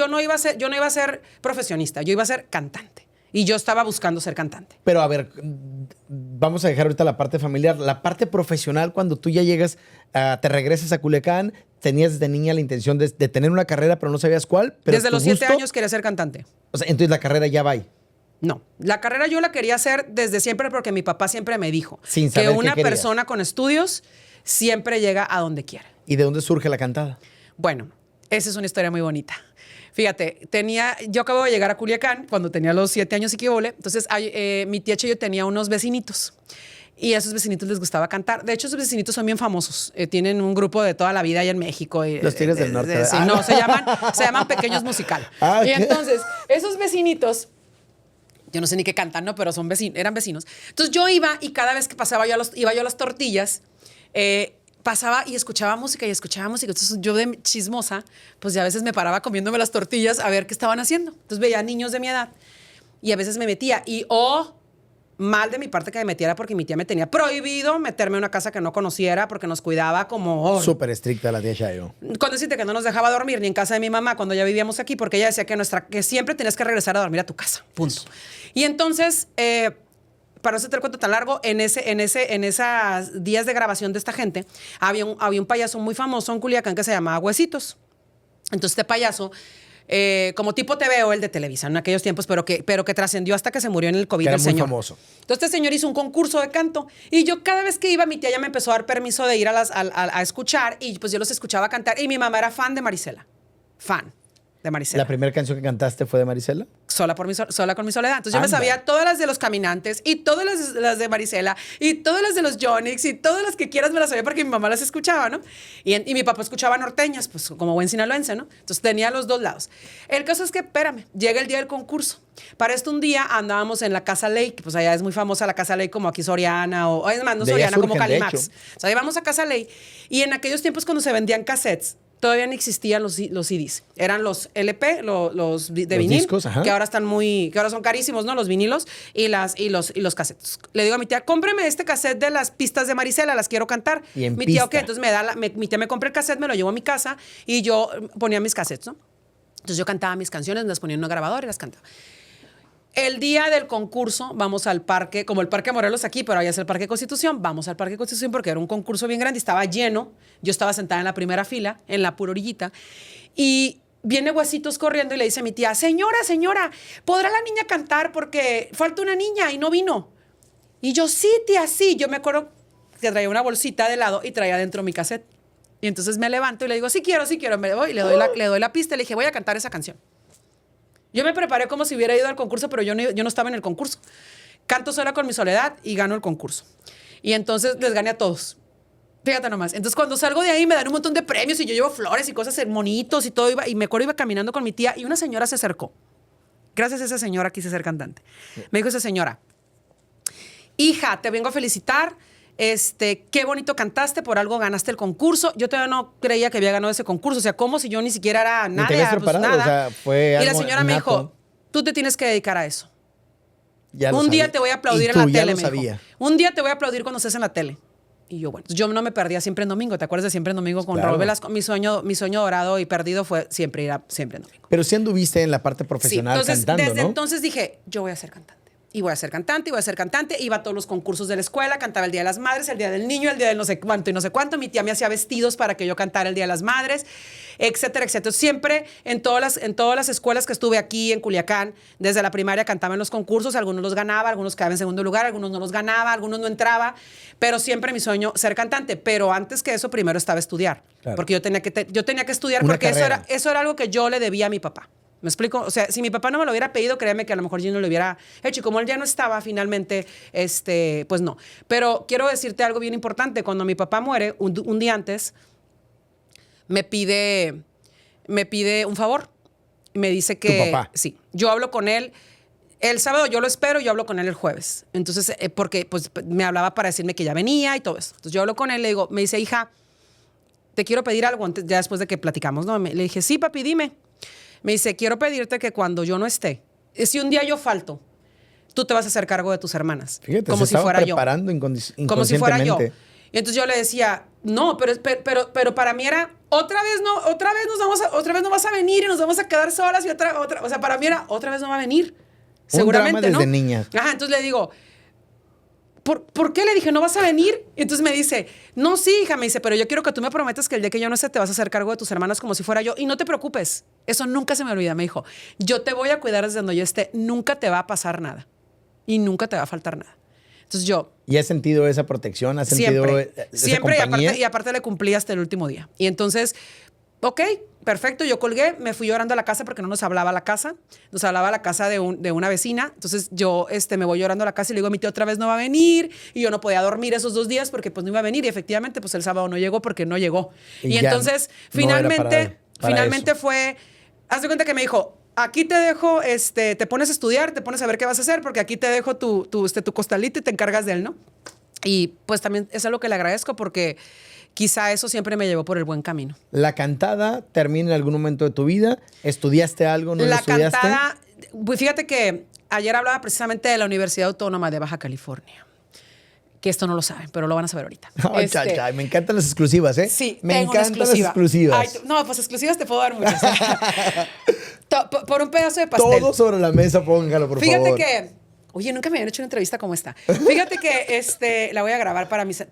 no iba a ser profesionista, yo iba a ser cantante. Y yo estaba buscando ser cantante. Pero a ver, vamos a dejar ahorita la parte familiar. La parte profesional, cuando tú ya llegas, te regresas a Culiacán, tenías desde niña la intención de tener una carrera, pero no sabías cuál. Pero Desde los 7 años quería ser cantante. O sea, entonces la carrera ya va ahí. No, la carrera yo la quería hacer desde siempre porque mi papá siempre me dijo Sin saber que una qué querías. persona con estudios siempre llega a donde quiere. ¿Y de dónde surge la cantada? Bueno, esa es una historia muy bonita. Fíjate, yo acabo de llegar a Culiacán cuando tenía los 7 años y que volé. Entonces, mi tía Cheyo tenía unos vecinitos. Y a esos vecinitos les gustaba cantar. De hecho, esos vecinitos son bien famosos. Tienen un grupo de toda la vida allá en México. Los Tigres del Norte. Sí, no, se llaman Pequeños Musical. Y entonces, esos vecinitos, yo no sé ni qué cantan, ¿no? Pero eran vecinos. Entonces yo iba y cada vez que pasaba iba yo a las tortillas, pasaba y escuchaba música y escuchaba música. Entonces yo de chismosa, pues ya a veces me paraba comiéndome las tortillas a ver qué estaban haciendo. Entonces veía niños de mi edad y a veces me metía y mal de mi parte que me metiera porque mi tía me tenía prohibido meterme en una casa que no conociera porque nos cuidaba como... Súper estricta la tía Chayo. Con decirte que no nos dejaba dormir ni en casa de mi mamá cuando ya vivíamos aquí porque ella decía que siempre tenías que regresar a dormir a tu casa. Punto. Eso. Y entonces, para no hacerte el cuento tan largo, en esos días de grabación de esta gente, había un payaso muy famoso en Culiacán que se llamaba Huesitos. Entonces este payaso... como tipo TVO, el de Televisa en aquellos tiempos, pero que trascendió hasta que se murió en el COVID. Que era el muy señor. famoso. Entonces este señor hizo un concurso de canto y yo cada vez que iba, mi tía ya me empezó a dar permiso de ir a escuchar y pues yo los escuchaba cantar y mi mamá era fan de Marisela. Fan de Marisela. ¿La primera canción que cantaste fue de Marisela? Sola con mi soledad. Entonces yo me sabía todas las de los Caminantes y todas las de Marisela y todas las de los Yonix y todas las que quieras me las sabía porque mi mamá las escuchaba, ¿no? Y mi papá escuchaba norteñas, pues como buen sinaloense, ¿no? Entonces tenía los dos lados. El caso es que, espérame, llega el día del concurso. Para esto un día andábamos en la Casa Ley, que pues allá es muy famosa la Casa Ley como aquí Soriana o es más, no Soriana, como Calimax. O sea, íbamos a Casa Ley y en aquellos tiempos cuando se vendían cassettes, todavía no existían los CDs. Eran los LP, los de vinil, discos, que ahora son carísimos, ¿no? Los vinilos y los cassettes. Le digo a mi tía, cómpreme este cassette de las pistas de Marisela, las quiero cantar. Y mi tía, ok, entonces mi tía me compra el cassette, me lo llevo a mi casa y yo ponía mis cassettes, ¿no? Entonces yo cantaba mis canciones, me las ponía en una grabadora y las cantaba. El día del concurso vamos al parque, como el Parque Morelos aquí, pero allá es el Parque Constitución, vamos al Parque Constitución porque era un concurso bien grande, estaba lleno, yo estaba sentada en la primera fila, en la pura orillita, y viene Huesitos corriendo y le dice a mi tía, señora, ¿podrá la niña cantar porque falta una niña y no vino? Y yo, sí, tía, sí. Yo me acuerdo que traía una bolsita de helado y traía dentro mi cassette. Y entonces me levanto y le digo, sí quiero, me voy, le doy la pista y le dije, voy a cantar esa canción. Yo me preparé como si hubiera ido al concurso, pero yo no estaba en el concurso. Canto sola con mi soledad y gano el concurso. Y entonces les gané a todos. Fíjate nomás. Entonces cuando salgo de ahí me dan un montón de premios y yo llevo flores y cosas, monitos y todo. Y me acuerdo iba caminando con mi tía y una señora se acercó. Gracias a esa señora quise ser cantante. Me dijo esa señora, hija, te vengo a felicitar. Qué bonito cantaste, por algo ganaste el concurso. Yo todavía no creía que había ganado ese concurso. O sea, como si yo ni siquiera era nada. Pues nada. O sea, fue y la señora me dijo, tú te tienes que dedicar a eso. Un día te voy a aplaudir en la tele, me dijo. Un día te voy a aplaudir cuando estés en la tele. Y yo, bueno, yo no me perdía Siempre en Domingo. ¿Te acuerdas de Siempre en Domingo con Raúl Velasco? Mi sueño dorado y perdido fue siempre ir a Siempre en Domingo. Pero sí anduviste en la parte profesional cantando, desde ¿no? entonces dije, yo voy a ser cantante. Y voy a ser cantante, y voy a ser cantante. Iba a todos los concursos de la escuela, cantaba el Día de las Madres, el Día del Niño, el Día del no sé cuánto y no sé cuánto. Mi tía me hacía vestidos para que yo cantara el Día de las Madres, etcétera, etcétera. Siempre en todas las escuelas que estuve aquí en Culiacán, desde la primaria cantaba en los concursos, algunos los ganaba, algunos quedaban en segundo lugar, algunos no los ganaba, algunos no entraba, pero siempre mi sueño ser cantante. Pero antes que eso, primero estaba estudiar, porque yo tenía que estudiar porque eso era algo que yo le debía a mi papá. ¿Me explico? O sea, si mi papá no me lo hubiera pedido, créeme que a lo mejor yo no lo hubiera hecho. Y como él ya no estaba, finalmente, pues no. Pero quiero decirte algo bien importante. Cuando mi papá muere, un día antes, me pide un favor. Me dice que... ¿Tu papá? Sí. Yo hablo con él el sábado, yo lo espero, yo hablo con él el jueves. Entonces, porque pues, me hablaba para decirme que ya venía y todo eso. Entonces, yo hablo con él, le digo, me dice, hija, te quiero pedir algo antes, ya después de que platicamos, ¿no? Le dije, sí, papi, dime. Me dice, quiero pedirte que cuando yo no esté, si un día yo falto, tú te vas a hacer cargo de tus hermanas. Fíjate, como se si fuera yo. Como si fuera yo. Y entonces yo le decía, no, pero para mí era, otra vez no vas a venir y nos vamos a quedar solas y otra. O sea, para mí era, otra vez no va a venir. Seguramente, un drama desde ¿no? niña. Ajá, entonces le digo, ¿por qué? Le dije, ¿no vas a venir? Y entonces me dice, no, sí, hija, me dice, pero yo quiero que tú me prometas que el día que yo no esté te vas a hacer cargo de tus hermanas como si fuera yo. Y no te preocupes, eso nunca se me olvida. Me dijo, yo te voy a cuidar desde donde yo esté, nunca te va a pasar nada y nunca te va a faltar nada. Entonces yo... ¿Y has sentido esa protección? ¿Has sentido siempre, esa compañía? y aparte le cumplí hasta el último día. Y entonces, ok, perfecto, yo colgué, me fui llorando a la casa porque no nos hablaba la casa, nos hablaba la casa de una vecina. Entonces yo me voy llorando a la casa y le digo, mi tío otra vez no va a venir. Y yo no podía dormir esos 2 días porque pues no iba a venir. Y efectivamente, pues el sábado no llegó porque no llegó. Y entonces, no finalmente eso. fue, haz de cuenta que me dijo, aquí te dejo, te pones a estudiar, te pones a ver qué vas a hacer, porque aquí te dejo tu costalito y te encargas de él, ¿no? Y pues también es algo que le agradezco porque quizá eso siempre me llevó por el buen camino. ¿La cantada termina en algún momento de tu vida? ¿Estudiaste algo? ¿No la estudiaste? La cantada, pues fíjate que ayer hablaba precisamente de la Universidad Autónoma de Baja California. Que esto no lo saben, pero lo van a saber ahorita. Ay, chay, me encantan las exclusivas, ¿eh? Sí, me encantan las exclusivas. Ay, no, pues exclusivas te puedo dar muchas. Por un pedazo de pastel. Todo sobre la mesa, póngalo, por favor. Fíjate que, oye, nunca me habían hecho una entrevista como esta. Fíjate que la voy a grabar para mis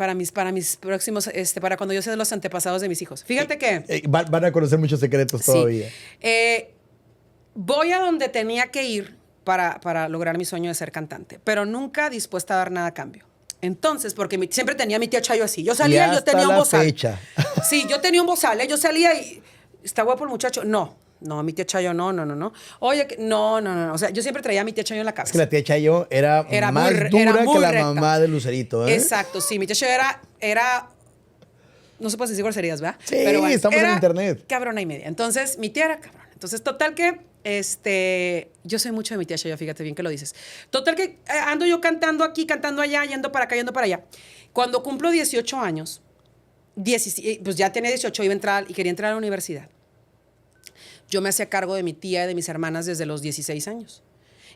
próximos, para cuando yo sea de los antepasados de mis hijos. Fíjate que... Van a conocer muchos secretos todavía. Voy a donde tenía que ir para lograr mi sueño de ser cantante, pero nunca dispuesta a dar nada a cambio. Entonces, porque siempre tenía mi tía Chayo así. Yo salía y yo tenía un bozal. Fecha. Sí, yo tenía un bozal, ¿eh? Yo salía y... ¿Está guapo el muchacho? No, mi tía Chayo, no. Oye, no. O sea, yo siempre traía a mi tía Chayo en la cabeza. Es que la tía Chayo era más dura que la recta. mamá de Lucerito, ¿eh? Exacto, sí. Mi tía Chayo era... No se puede decir groserías, ¿verdad? Sí, pero bueno, estamos en internet. Cabrona y media. Entonces, mi tía era cabrona. Entonces, total que... yo soy mucho de mi tía Chayo, fíjate bien que lo dices. Total que ando yo cantando aquí, cantando allá, yendo para acá, yendo para allá. Cuando cumplo 18 años, pues ya tenía 18, iba a entrar y quería entrar a la universidad. Yo me hacía cargo de mi tía y de mis hermanas desde los 16 años.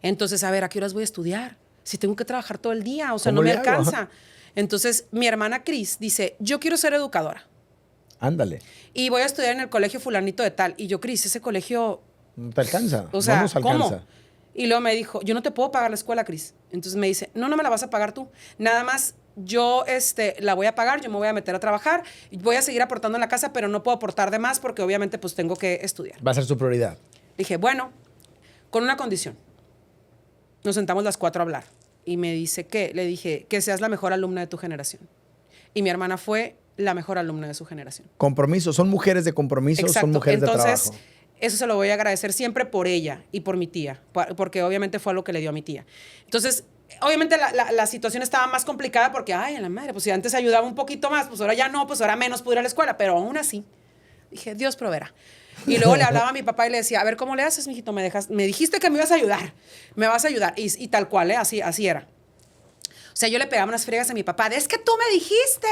Entonces, a ver, ¿a qué horas voy a estudiar? Si tengo que trabajar todo el día, o sea, no me alcanza. Entonces, mi hermana Cris dice, yo quiero ser educadora. Ándale. Y voy a estudiar en el colegio fulanito de tal. Y yo, Cris, ese colegio... No te alcanza. O sea, no nos alcanza. ¿cómo? Y luego me dijo, yo no te puedo pagar la escuela, Cris. Entonces me dice, no me la vas a pagar tú. Nada más yo la voy a pagar, yo me voy a meter a trabajar, y voy a seguir aportando en la casa, pero no puedo aportar de más porque obviamente pues tengo que estudiar. Va a ser su prioridad. Dije, bueno, con una condición. Nos sentamos las 4 a hablar. Y me dice, ¿qué? Le dije, que seas la mejor alumna de tu generación. Y mi hermana fue la mejor alumna de su generación. Compromiso. Son mujeres de compromiso, exacto. Son mujeres Entonces, de trabajo. Eso se lo voy a agradecer siempre por ella y por mi tía, porque obviamente fue algo que le dio a mi tía. Entonces, obviamente la situación estaba más complicada porque, ay, a la madre, pues si antes ayudaba un poquito más, pues ahora ya no, pues ahora menos puedo ir a la escuela, pero aún así, dije, Dios proveerá. Y luego le hablaba a mi papá y le decía, a ver, ¿cómo le haces, mijito? Me dijiste que me ibas a ayudar, me vas a ayudar. Y tal cual, así era. O sea, yo le pegaba unas friegas a mi papá, es que tú me dijiste,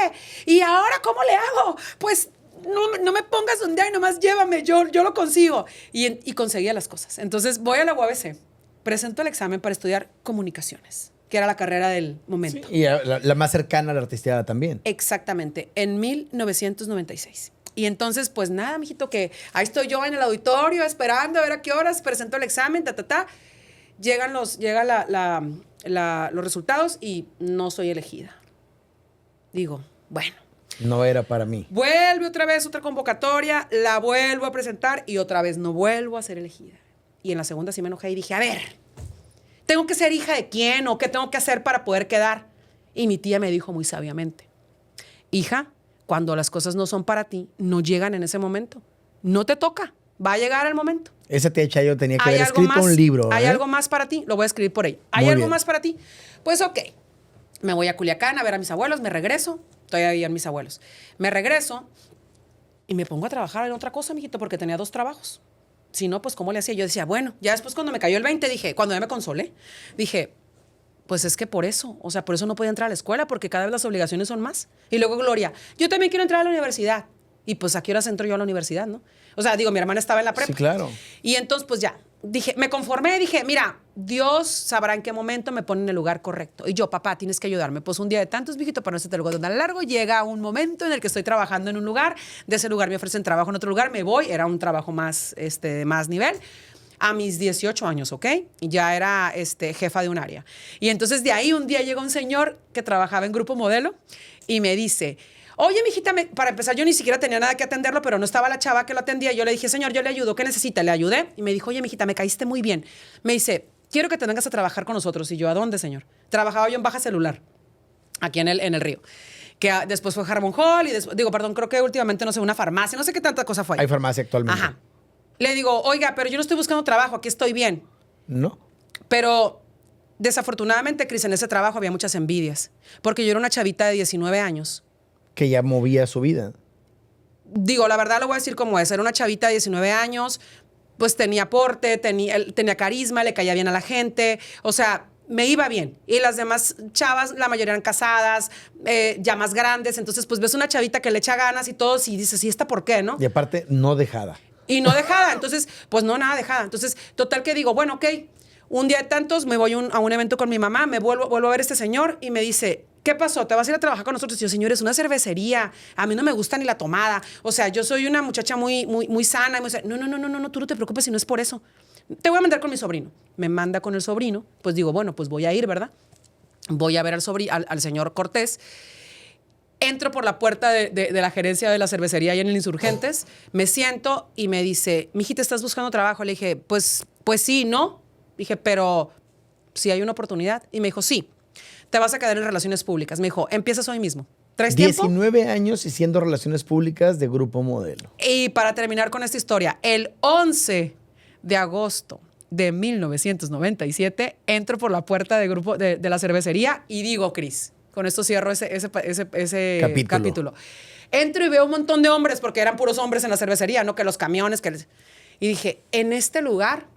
¿y ahora cómo le hago? Pues... No me pongas un día y nomás llévame, yo lo consigo. Y conseguía las cosas. Entonces voy a la UABC, presento el examen para estudiar comunicaciones, que era la carrera del momento. Sí, y la más cercana a la artisteada también. Exactamente, en 1996. Y entonces, pues nada, mijito, que ahí estoy yo en el auditorio esperando a ver a qué horas presento el examen, Llegan los resultados y no soy elegida. Digo, bueno. No era para mí. Vuelve otra vez otra convocatoria, la vuelvo a presentar y otra vez no vuelvo a ser elegida. Y en la segunda sí me enojé y dije, a ver, ¿tengo que ser hija de quién o qué tengo que hacer para poder quedar? Y mi tía me dijo muy sabiamente, hija, cuando las cosas no son para ti, no llegan en ese momento. No te toca, va a llegar el momento. Esa tía Chayo tenía que haber escrito un libro. ¿Hay algo más para ti? Lo voy a escribir por ahí. ¿Hay algo más para ti? Pues ok, me voy a Culiacán a ver a mis abuelos, me regreso. Todavía vivían mis abuelos. Me regreso y me pongo a trabajar en otra cosa, mijito, porque tenía 2 trabajos. Si no, pues, ¿cómo le hacía? Yo decía, bueno, ya después cuando me cayó el 20, dije, cuando ya me consolé, dije, pues es que por eso no podía entrar a la escuela, porque cada vez las obligaciones son más. Y luego Gloria, yo también quiero entrar a la universidad. Y pues, ¿a qué horas entro yo a la universidad, no? O sea, digo, mi hermana estaba en la prepa. Sí, claro. Y entonces, pues ya, dije, me conformé, dije, mira, Dios sabrá en qué momento me pone en el lugar correcto. Y yo, papá, tienes que ayudarme. Pues un día de tantos, viejito, para no hacerte algo tan largo, llega un momento en el que estoy trabajando en un lugar, de ese lugar me ofrecen trabajo en otro lugar, me voy, era un trabajo más nivel. a mis 18 años, ¿ok? Y ya era jefa de un área. Y entonces de ahí un día llega un señor que trabajaba en Grupo Modelo y me dice, oye, mijita, para empezar, yo ni siquiera tenía nada que atenderlo, pero no estaba la chava que lo atendía. Yo le dije, señor, yo le ayudo, ¿qué necesita? Le ayudé y me dijo, oye, mijita, me caíste muy bien. Me dice, quiero que te vengas a trabajar con nosotros. Y yo, ¿a dónde, señor? Trabajaba yo en Baja Celular, aquí en el Río. Que después fue Harmon Hall y después, creo que últimamente, no sé, una farmacia, no sé qué tanta cosa fue. Hay farmacia actualmente. Ajá. Le digo, oiga, pero yo no estoy buscando trabajo, aquí estoy bien. No. Pero desafortunadamente, Cris, en ese trabajo había muchas envidias, porque yo era una chavita de 19 años. Que ya movía su vida. La verdad lo voy a decir como es. Era una chavita de 19 años, pues tenía porte, tenía carisma, le caía bien a la gente. O sea, me iba bien. Y las demás chavas, la mayoría eran casadas, ya más grandes. Entonces, pues ves una chavita que le echa ganas y todo, y dices, ¿y esta por qué, no? Y aparte, no dejada. Y no dejada. Entonces, pues no, nada dejada. Entonces, total que digo, bueno, ok, un día de tantos me voy a un evento con mi mamá, me vuelvo a ver a este señor y me dice, ¿qué pasó? ¿Te vas a ir a trabajar con nosotros? Y yo, señor, es una cervecería. A mí no me gusta ni la tomada. O sea, yo soy una muchacha muy sana. No, tú no te preocupes si no es por eso. Te voy a mandar con mi sobrino. Me manda con el sobrino. Pues digo, bueno, pues voy a ir, ¿verdad? Voy a ver al señor Cortés. Entro por la puerta de la gerencia de la cervecería ahí en el Insurgentes. Me siento y me dice, mijita, ¿estás buscando trabajo? Le dije, pues sí, ¿no? Dije, pero si hay una oportunidad. Y me dijo, sí, te vas a quedar en relaciones públicas. Me dijo, empiezas hoy mismo. ¿Traes tiempo? 19 años y siendo relaciones públicas de Grupo Modelo. Y para terminar con esta historia, el 11 de agosto de 1997 entro por la puerta de la cervecería y digo, Cris, con esto cierro ese capítulo. Entro y veo un montón de hombres, porque eran puros hombres en la cervecería, no que los camiones. Y dije, en este lugar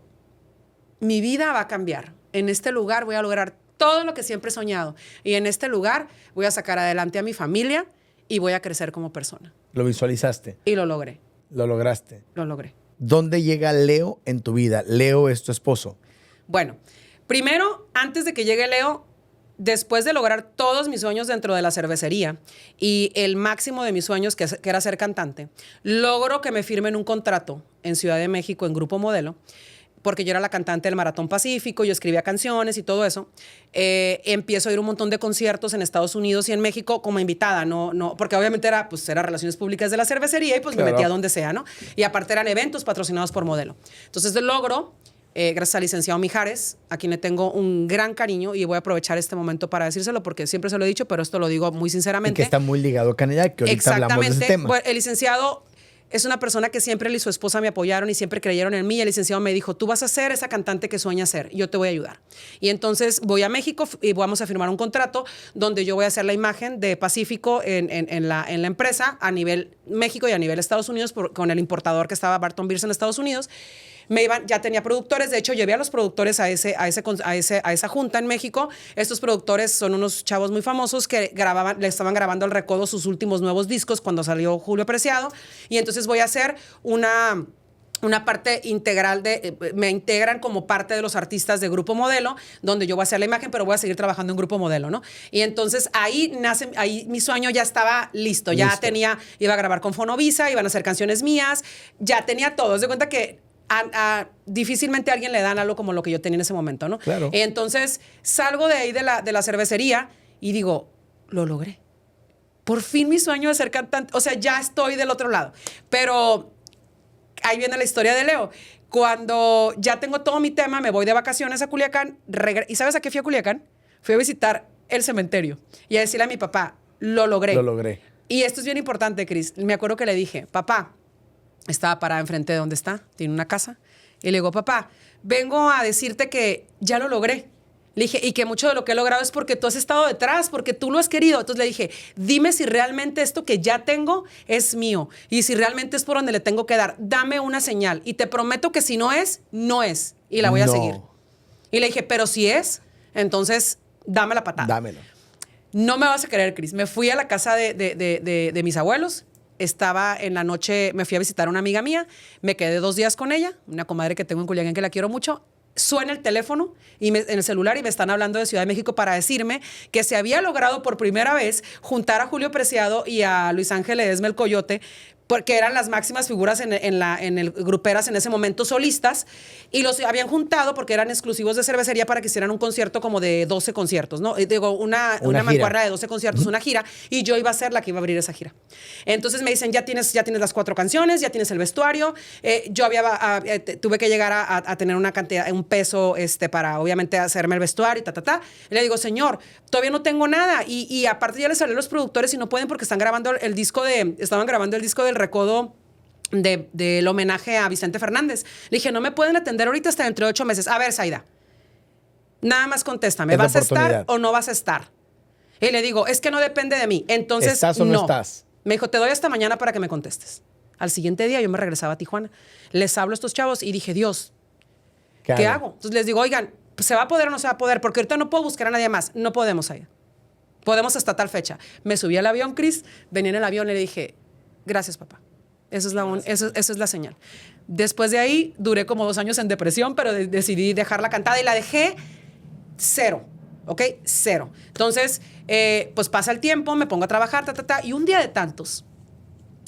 mi vida va a cambiar. En este lugar voy a lograr todo lo que siempre he soñado. Y en este lugar voy a sacar adelante a mi familia y voy a crecer como persona. ¿Lo visualizaste? Y lo logré. ¿Lo lograste? Lo logré. ¿Dónde llega Leo en tu vida? Leo es tu esposo. Bueno, primero, antes de que llegue Leo, después de lograr todos mis sueños dentro de la cervecería y el máximo de mis sueños, que era ser cantante, logro que me firmen un contrato en Ciudad de México en Grupo Modelo, porque yo era la cantante del Maratón Pacífico, yo escribía canciones y todo eso. Empiezo a ir a un montón de conciertos en Estados Unidos y en México como invitada, no, porque obviamente era relaciones públicas de la cervecería y pues claro, me metía donde sea, ¿no? Y aparte eran eventos patrocinados por Modelo. Entonces logro, gracias al licenciado Mijares, a quien le tengo un gran cariño y voy a aprovechar este momento para decírselo porque siempre se lo he dicho, pero esto lo digo muy sinceramente. Y que está muy ligado a Canadá, que ahorita hablamos de ese tema. Bueno, el licenciado es una persona que siempre él y su esposa me apoyaron y siempre creyeron en mí. Y el licenciado me dijo, tú vas a ser esa cantante que sueñas ser, yo te voy a ayudar. Y entonces voy a México y vamos a firmar un contrato donde yo voy a hacer la imagen de Pacífico en la empresa a nivel México y a nivel Estados Unidos con el importador que estaba Barton Beers en Estados Unidos. Ya tenía productores, de hecho llevé a los productores a esa junta en México. Estos productores son unos chavos muy famosos que le estaban grabando al recodo sus últimos nuevos discos cuando salió Julio Preciado, y entonces voy a hacer una parte integral me integran como parte de los artistas de Grupo Modelo, donde yo voy a hacer la imagen, pero voy a seguir trabajando en Grupo Modelo, ¿no? Y entonces ahí mi sueño ya estaba listo. Ya iba a grabar con Fonovisa, iban a hacer canciones mías, ya tenía todo. Haz de cuenta que difícilmente a alguien le dan algo como lo que yo tenía en ese momento, ¿no? Claro. Entonces salgo de ahí de la cervecería y digo, lo logré. Por fin mi sueño de ser cantante, o sea, ya estoy del otro lado. Pero ahí viene la historia de Leo. Cuando ya tengo todo mi tema, me voy de vacaciones a Culiacán. ¿Y sabes a qué fui a Culiacán? Fui a visitar el cementerio y a decirle a mi papá, lo logré. Lo logré. Y esto es bien importante, Cris. Me acuerdo que le dije, papá, estaba parada enfrente de donde está, tiene una casa. Y le digo, papá, vengo a decirte que ya lo logré. Le dije, y que mucho de lo que he logrado es porque tú has estado detrás, porque tú lo has querido. Entonces le dije, dime si realmente esto que ya tengo es mío. Y si realmente es por donde le tengo que dar. Dame una señal. Y te prometo que si no es, no es. Y la voy a seguir. Y le dije, pero si es, entonces dame la patada. Dámelo. No me vas a creer, Cris. Me fui a la casa de mis abuelos. Estaba en la noche, me fui a visitar a una amiga mía, me quedé 2 días con ella, una comadre que tengo en Culiacán que la quiero mucho. Suena el teléfono en el celular y me están hablando de Ciudad de México para decirme que se había logrado por primera vez juntar a Julio Preciado y a Luis Ángel Ledesma el Coyote porque eran las máximas figuras en el gruperas en ese momento solistas, y los habían juntado porque eran exclusivos de cervecería para que hicieran un concierto como de 12 conciertos, ¿no? Digo, una mancuerna de 12 conciertos, una gira, y yo iba a ser la que iba a abrir esa gira. Entonces me dicen, ya tienes las 4 canciones, ya tienes el vestuario. Yo tuve que llegar a tener una cantidad, un peso para obviamente hacerme el vestuario y Y le digo, señor, todavía no tengo nada, y aparte ya les salió a los productores y no pueden porque estaban grabando el disco del recodo del homenaje a Vicente Fernández. Le dije, no me pueden atender ahorita hasta dentro de 8 meses. A ver, Zaida, nada más contéstame, ¿vas a estar o no vas a estar? Y le digo, es que no depende de mí. Entonces, ¿estás o no estás? Me dijo, te doy hasta mañana para que me contestes. Al siguiente día yo me regresaba a Tijuana. Les hablo a estos chavos y dije, Dios, ¿qué hago? Entonces les digo, oigan, ¿se va a poder o no se va a poder? Porque ahorita no puedo buscar a nadie más. No podemos, Zaida. Podemos hasta tal fecha. Me subí al avión, Cris, venía en el avión y le dije, gracias, papá. Esa es la señal. Después de ahí, duré como 2 años en depresión, pero decidí dejar la cantada y la dejé 0, ¿ok? 0. Entonces, pues pasa el tiempo, me pongo a trabajar, y un día de tantos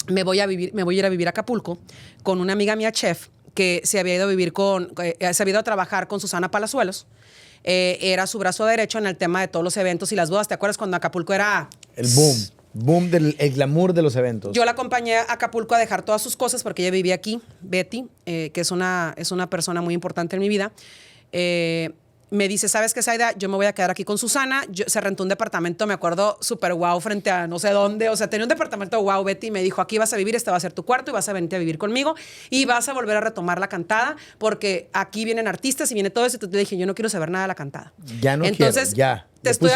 me voy a ir a vivir a Acapulco con una amiga mía, chef, que se había ido a trabajar con Susana Palazuelos. Era su brazo derecho en el tema de todos los eventos y las bodas. ¿Te acuerdas cuando Acapulco era... El boom el glamour de los eventos? Yo la acompañé a Acapulco a dejar todas sus cosas porque ella vivía aquí, Betty, que es una persona muy importante en mi vida. Me dice, ¿sabes qué, Zaida? Yo me voy a quedar aquí con Susana. Se rentó un departamento, me acuerdo, súper guau, frente a no sé dónde. O sea, tenía un departamento guau, Betty. Me dijo, aquí vas a vivir, este va a ser tu cuarto y vas a venir a vivir conmigo y vas a volver a retomar la cantada porque aquí vienen artistas y viene todo eso. Entonces le dije, yo no quiero saber nada de la cantada. Ya no Entonces, quiero, ya. Te estoy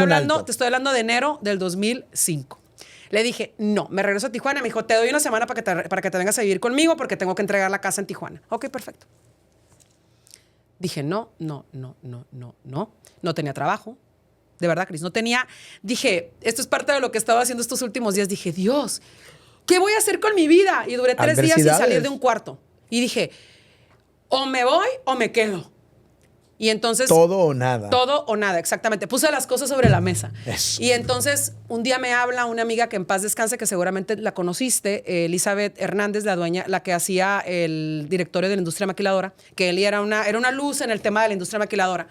hablando de enero del 2005. Le dije, no, me regreso a Tijuana. Me dijo, te doy una semana para que te vengas a vivir conmigo porque tengo que entregar la casa en Tijuana. Ok, perfecto. Dije, no. No tenía trabajo. De verdad, Cris, no tenía. Dije, esto es parte de lo que he estado haciendo estos últimos días. Dije, Dios, ¿qué voy a hacer con mi vida? Y duré 3 días sin salir de un cuarto. Y dije, o me voy o me quedo. Y entonces... Todo o nada. Todo o nada, exactamente. Puse las cosas sobre la mesa. Eso. Y entonces un día me habla una amiga que en paz descanse, que seguramente la conociste, Elizabeth Hernández, la dueña, la que hacía el directorio de la industria maquiladora, que Eli era una luz en el tema de la industria maquiladora.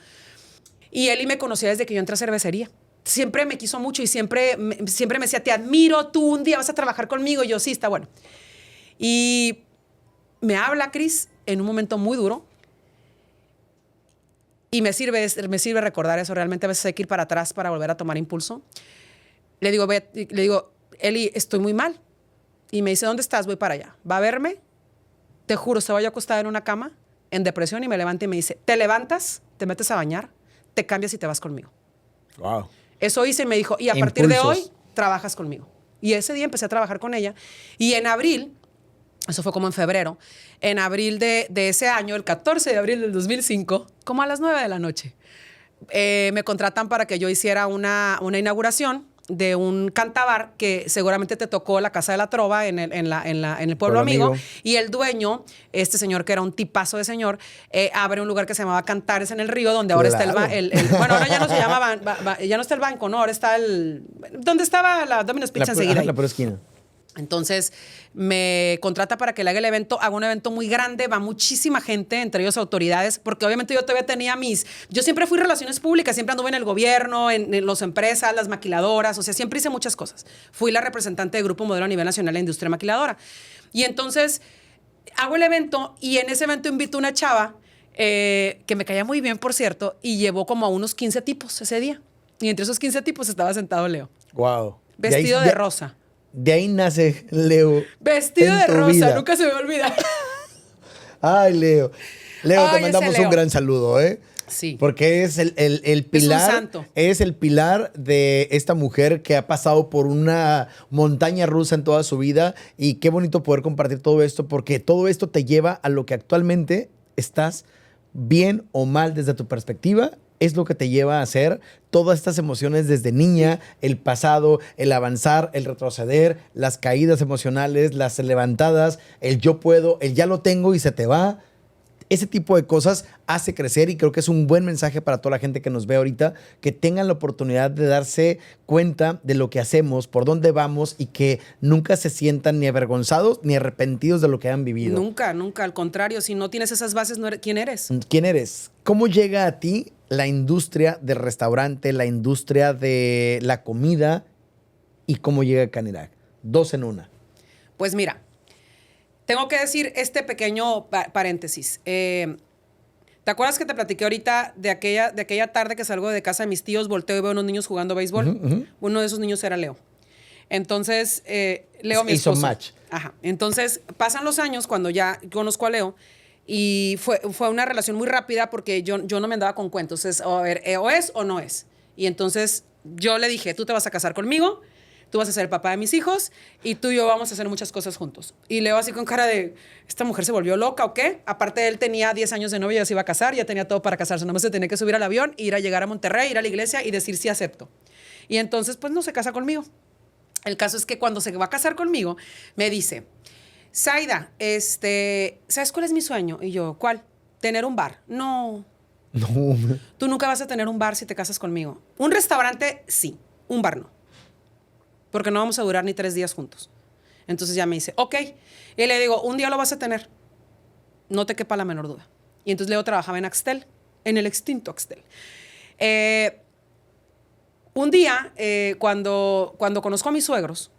Y Eli me conocía desde que yo entré a cervecería. Siempre me quiso mucho y siempre me decía, te admiro, tú un día vas a trabajar conmigo. Y yo, sí, está bueno. Y me habla, Cris, en un momento muy duro. Y me sirve recordar eso. Realmente a veces hay que ir para atrás para volver a tomar impulso. Le digo, Eli, estoy muy mal. Y me dice, ¿dónde estás? Voy para allá. ¿Va a verme? Te juro, estaba yo acostada en una cama, en depresión, y me levanta y me dice, te levantas, te metes a bañar, te cambias y te vas conmigo. Wow. Eso hice y me dijo, y a partir de hoy, trabajas conmigo. Y ese día empecé a trabajar con ella. Y en abril, eso fue como en febrero, en abril de ese año, el 14 de abril del 2005, como a las 9 de la noche, me contratan para que yo hiciera una inauguración de un cantabar que seguramente te tocó, la Casa de la Trova en el Pueblo Amigo. Y el dueño, este señor que era un tipazo de señor, abre un lugar que se llamaba Cantares en el Río, donde ahora está bueno, ahora ya no se llama, ya no está el banco, no, ahora está donde estaba la Domino's Pizza enseguida. La pura esquina. Entonces me contrata para que le haga el evento, hago un evento muy grande, va muchísima gente, entre ellos autoridades, porque obviamente yo todavía tenía yo siempre fui relaciones públicas, siempre anduve en el gobierno, en las empresas, las maquiladoras, o sea, siempre hice muchas cosas. Fui la representante de Grupo Modelo a nivel nacional de la industria maquiladora. Y entonces hago el evento y en ese evento invito a una chava que me caía muy bien, por cierto, y llevó como a unos 15 tipos ese día. Y entre esos 15 tipos estaba sentado Leo. Wow. Vestido de rosa. De ahí nace Leo. Vestido de rosa, vida. Nunca se me va a olvidar. Ay, Leo. Leo, te mandamos un gran saludo, ¿eh? Sí. Porque es el pilar. Es un santo. Es el pilar de esta mujer que ha pasado por una montaña rusa en toda su vida. Y qué bonito poder compartir todo esto, porque todo esto te lleva a lo que actualmente estás bien o mal desde tu perspectiva. Es lo que te lleva a hacer todas estas emociones desde niña, el pasado, el avanzar, el retroceder, las caídas emocionales, las levantadas, el yo puedo, el ya lo tengo y se te va. Ese tipo de cosas hace crecer y creo que es un buen mensaje para toda la gente que nos ve ahorita, que tengan la oportunidad de darse cuenta de lo que hacemos, por dónde vamos y que nunca se sientan ni avergonzados ni arrepentidos de lo que han vivido. Nunca, nunca. Al contrario, si no tienes esas bases, ¿quién eres? ¿Quién eres? ¿Cómo llega a ti la industria del restaurante, la industria de la comida y cómo llega a Canirac? 2 en 1. Pues mira, tengo que decir este pequeño paréntesis. ¿Te acuerdas que te platiqué ahorita de aquella tarde que salgo de casa de mis tíos, volteo y veo a unos niños jugando béisbol? Uno de esos niños era Leo. Entonces, Leo, mi esposo. Hizo match. Ajá. Entonces, pasan los años cuando ya conozco a Leo y fue una relación muy rápida porque yo no me andaba con cuentos. A ver, o es o no es. Y entonces yo le dije, tú te vas a casar conmigo, tú vas a ser el papá de mis hijos y tú y yo vamos a hacer muchas cosas juntos. Y Leo así con cara de, ¿esta mujer se volvió loca o qué? Aparte, él tenía 10 años de novia, ya se iba a casar, ya tenía todo para casarse. Nada más se tenía que subir al avión, ir a llegar a Monterrey, ir a la iglesia y decir sí acepto. Y entonces, pues no se casa conmigo. El caso es que cuando se va a casar conmigo, me dice, Zaida, ¿sabes cuál es mi sueño? Y yo, ¿cuál? Tener un bar. No. Tú nunca vas a tener un bar si te casas conmigo. Un restaurante, sí. Un bar no. Porque no vamos a durar ni 3 días juntos. Entonces ya me dice, ok. Y le digo, un día lo vas a tener. No te quepa la menor duda. Y entonces Leo trabajaba en Axtel, en el extinto Axtel. Un día, cuando conozco a mis suegros,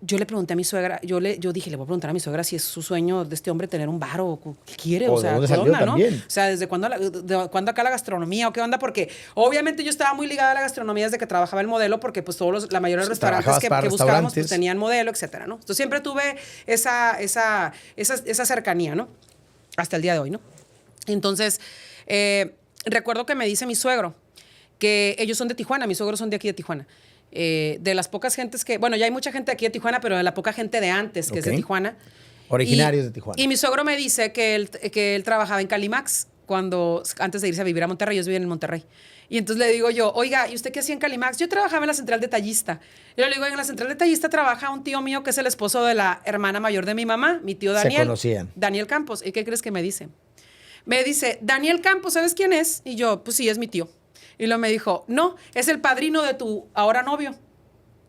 yo le pregunté a mi suegra, yo dije, le voy a preguntar a mi suegra si es su sueño de este hombre tener un bar o qué quiere, o sea, ¿de dónde ¿qué salió onda, también? no? O sea, ¿desde cuándo acá la gastronomía o qué onda? Porque obviamente yo estaba muy ligada a la gastronomía desde que trabajaba el modelo, porque pues la mayoría de los restaurantes que buscábamos pues tenían modelo, etcétera, ¿no? Entonces siempre tuve esa cercanía, ¿no? Hasta el día de hoy, ¿no? Entonces, recuerdo que me dice mi suegro que ellos son de Tijuana, mis suegros son de aquí de Tijuana. De las pocas gentes que, bueno, ya hay mucha gente aquí de Tijuana, pero de la poca gente de antes que es de Tijuana. Originarios de Tijuana. Y mi suegro me dice que él trabajaba en Calimax antes de irse a vivir a Monterrey. Ellos viven en Monterrey. Y entonces le digo yo, oiga, ¿y usted qué hacía en Calimax? Yo trabajaba en la central detallista. Y le digo, en la central detallista trabaja un tío mío que es el esposo de la hermana mayor de mi mamá, mi tío Daniel. Se conocían. Daniel Campos. ¿Y qué crees que me dice? Me dice, Daniel Campos, ¿sabes quién es? Y yo, pues sí, es mi tío. Y luego me dijo, no, es el padrino de tu ahora novio.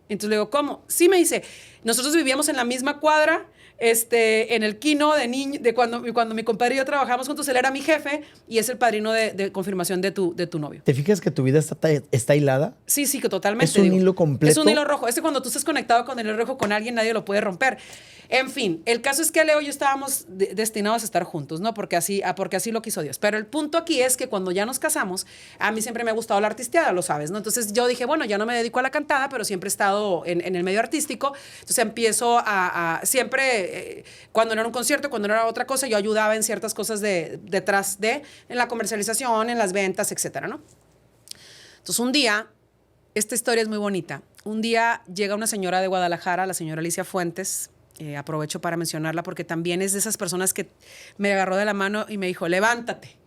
Entonces le digo, ¿cómo? Sí, me dice, nosotros vivíamos en la misma cuadra, en el Quino de cuando mi compadre y yo trabajamos juntos, él era mi jefe y es el padrino de confirmación de tu novio. ¿Te fijas que tu vida está hilada? Sí, que totalmente. Es un hilo completo. Es un hilo rojo. Cuando tú estás conectado con el hilo rojo con alguien, nadie lo puede romper. En fin, el caso es que Leo y yo estábamos destinados a estar juntos, ¿no? Porque así lo quiso Dios. Pero el punto aquí es que cuando ya nos casamos, a mí siempre me ha gustado la artisteada, lo sabes, ¿no? Entonces yo dije, bueno, ya no me dedico a la cantada, pero siempre he estado en el medio artístico. Entonces empiezo siempre, cuando no era un concierto, cuando no era otra cosa, yo ayudaba en ciertas cosas detrás en la comercialización, en las ventas, etcétera, ¿no? Entonces un día, esta historia es muy bonita. Un día llega una señora de Guadalajara, la señora Alicia Fuentes. Aprovecho para mencionarla porque también es de esas personas que me agarró de la mano y me dijo, levántate.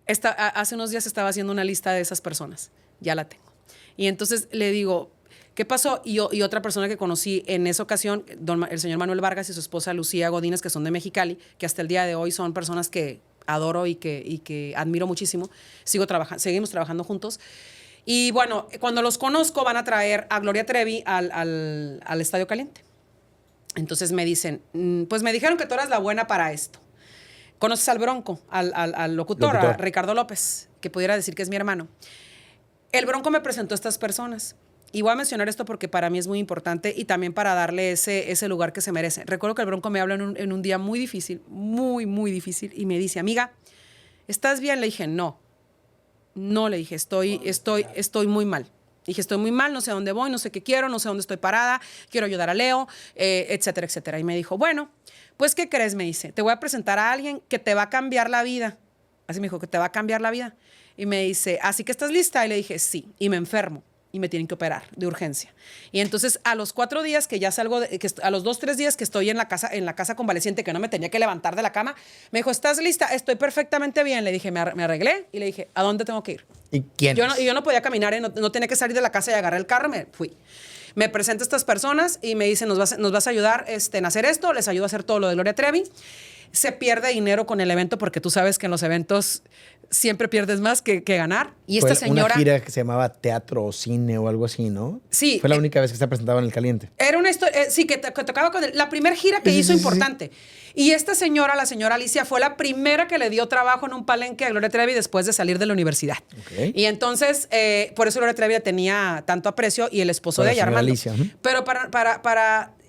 Hace unos días estaba haciendo una lista de esas personas. Ya la tengo. Y entonces le digo, ¿qué pasó? Y otra persona que conocí en esa ocasión, el señor Manuel Vargas y su esposa Lucía Godínez, que son de Mexicali, que hasta el día de hoy son personas que adoro y que admiro muchísimo. Seguimos trabajando juntos. Y bueno, cuando los conozco van a traer a Gloria Trevi al Estadio Caliente. Entonces me dicen, pues me dijeron que tú eras la buena para esto. ¿Conoces al Bronco, al locutor, a Ricardo López, que pudiera decir que es mi hermano? El Bronco me presentó a estas personas. Y voy a mencionar esto porque para mí es muy importante y también para darle ese lugar que se merece. Recuerdo que el Bronco me habla en un día muy difícil, muy, muy difícil, y me dice, amiga, ¿estás bien? Le dije, no. No, le dije, estoy muy mal. Dije, estoy muy mal, no sé a dónde voy, no sé qué quiero, no sé dónde estoy parada, quiero ayudar a Leo, etcétera, etcétera. Y me dijo, bueno, pues, ¿qué crees? Me dice, te voy a presentar a alguien que te va a cambiar la vida. Así me dijo, que te va a cambiar la vida. Y me dice, ¿así que estás lista? Y le dije, sí. Y me enfermo y me tienen que operar de urgencia. Y entonces, a los 4 días que ya salgo, a los 2, 3 días que estoy en la casa convaleciente, que no me tenía que levantar de la cama, me dijo, ¿estás lista? Estoy perfectamente bien. Le dije, me arreglé y le dije, ¿a dónde tengo que ir? ¿Y quién? Yo no podía caminar, no tenía que salir de la casa y agarré el carro, me fui. Me presenta a estas personas y me dice, nos vas a ayudar en hacer esto, les ayudo a hacer todo lo de Gloria Trevi. se pierde dinero con el evento porque tú sabes que en los eventos siempre pierdes más que ganar. Y esta señora... Una gira que se llamaba teatro o cine o algo así, ¿no? Sí. Fue la única vez que se presentaba en El Caliente. Era una historia, sí, que tocaba con la primera gira que hizo importante. Y esta señora, la señora Alicia, fue la primera que le dio trabajo en un palenque a Gloria Trevi después de salir de la universidad. Okay. Y entonces, por eso Gloria Trevi tenía tanto aprecio y el esposo de ella, Armando. Alicia. Pero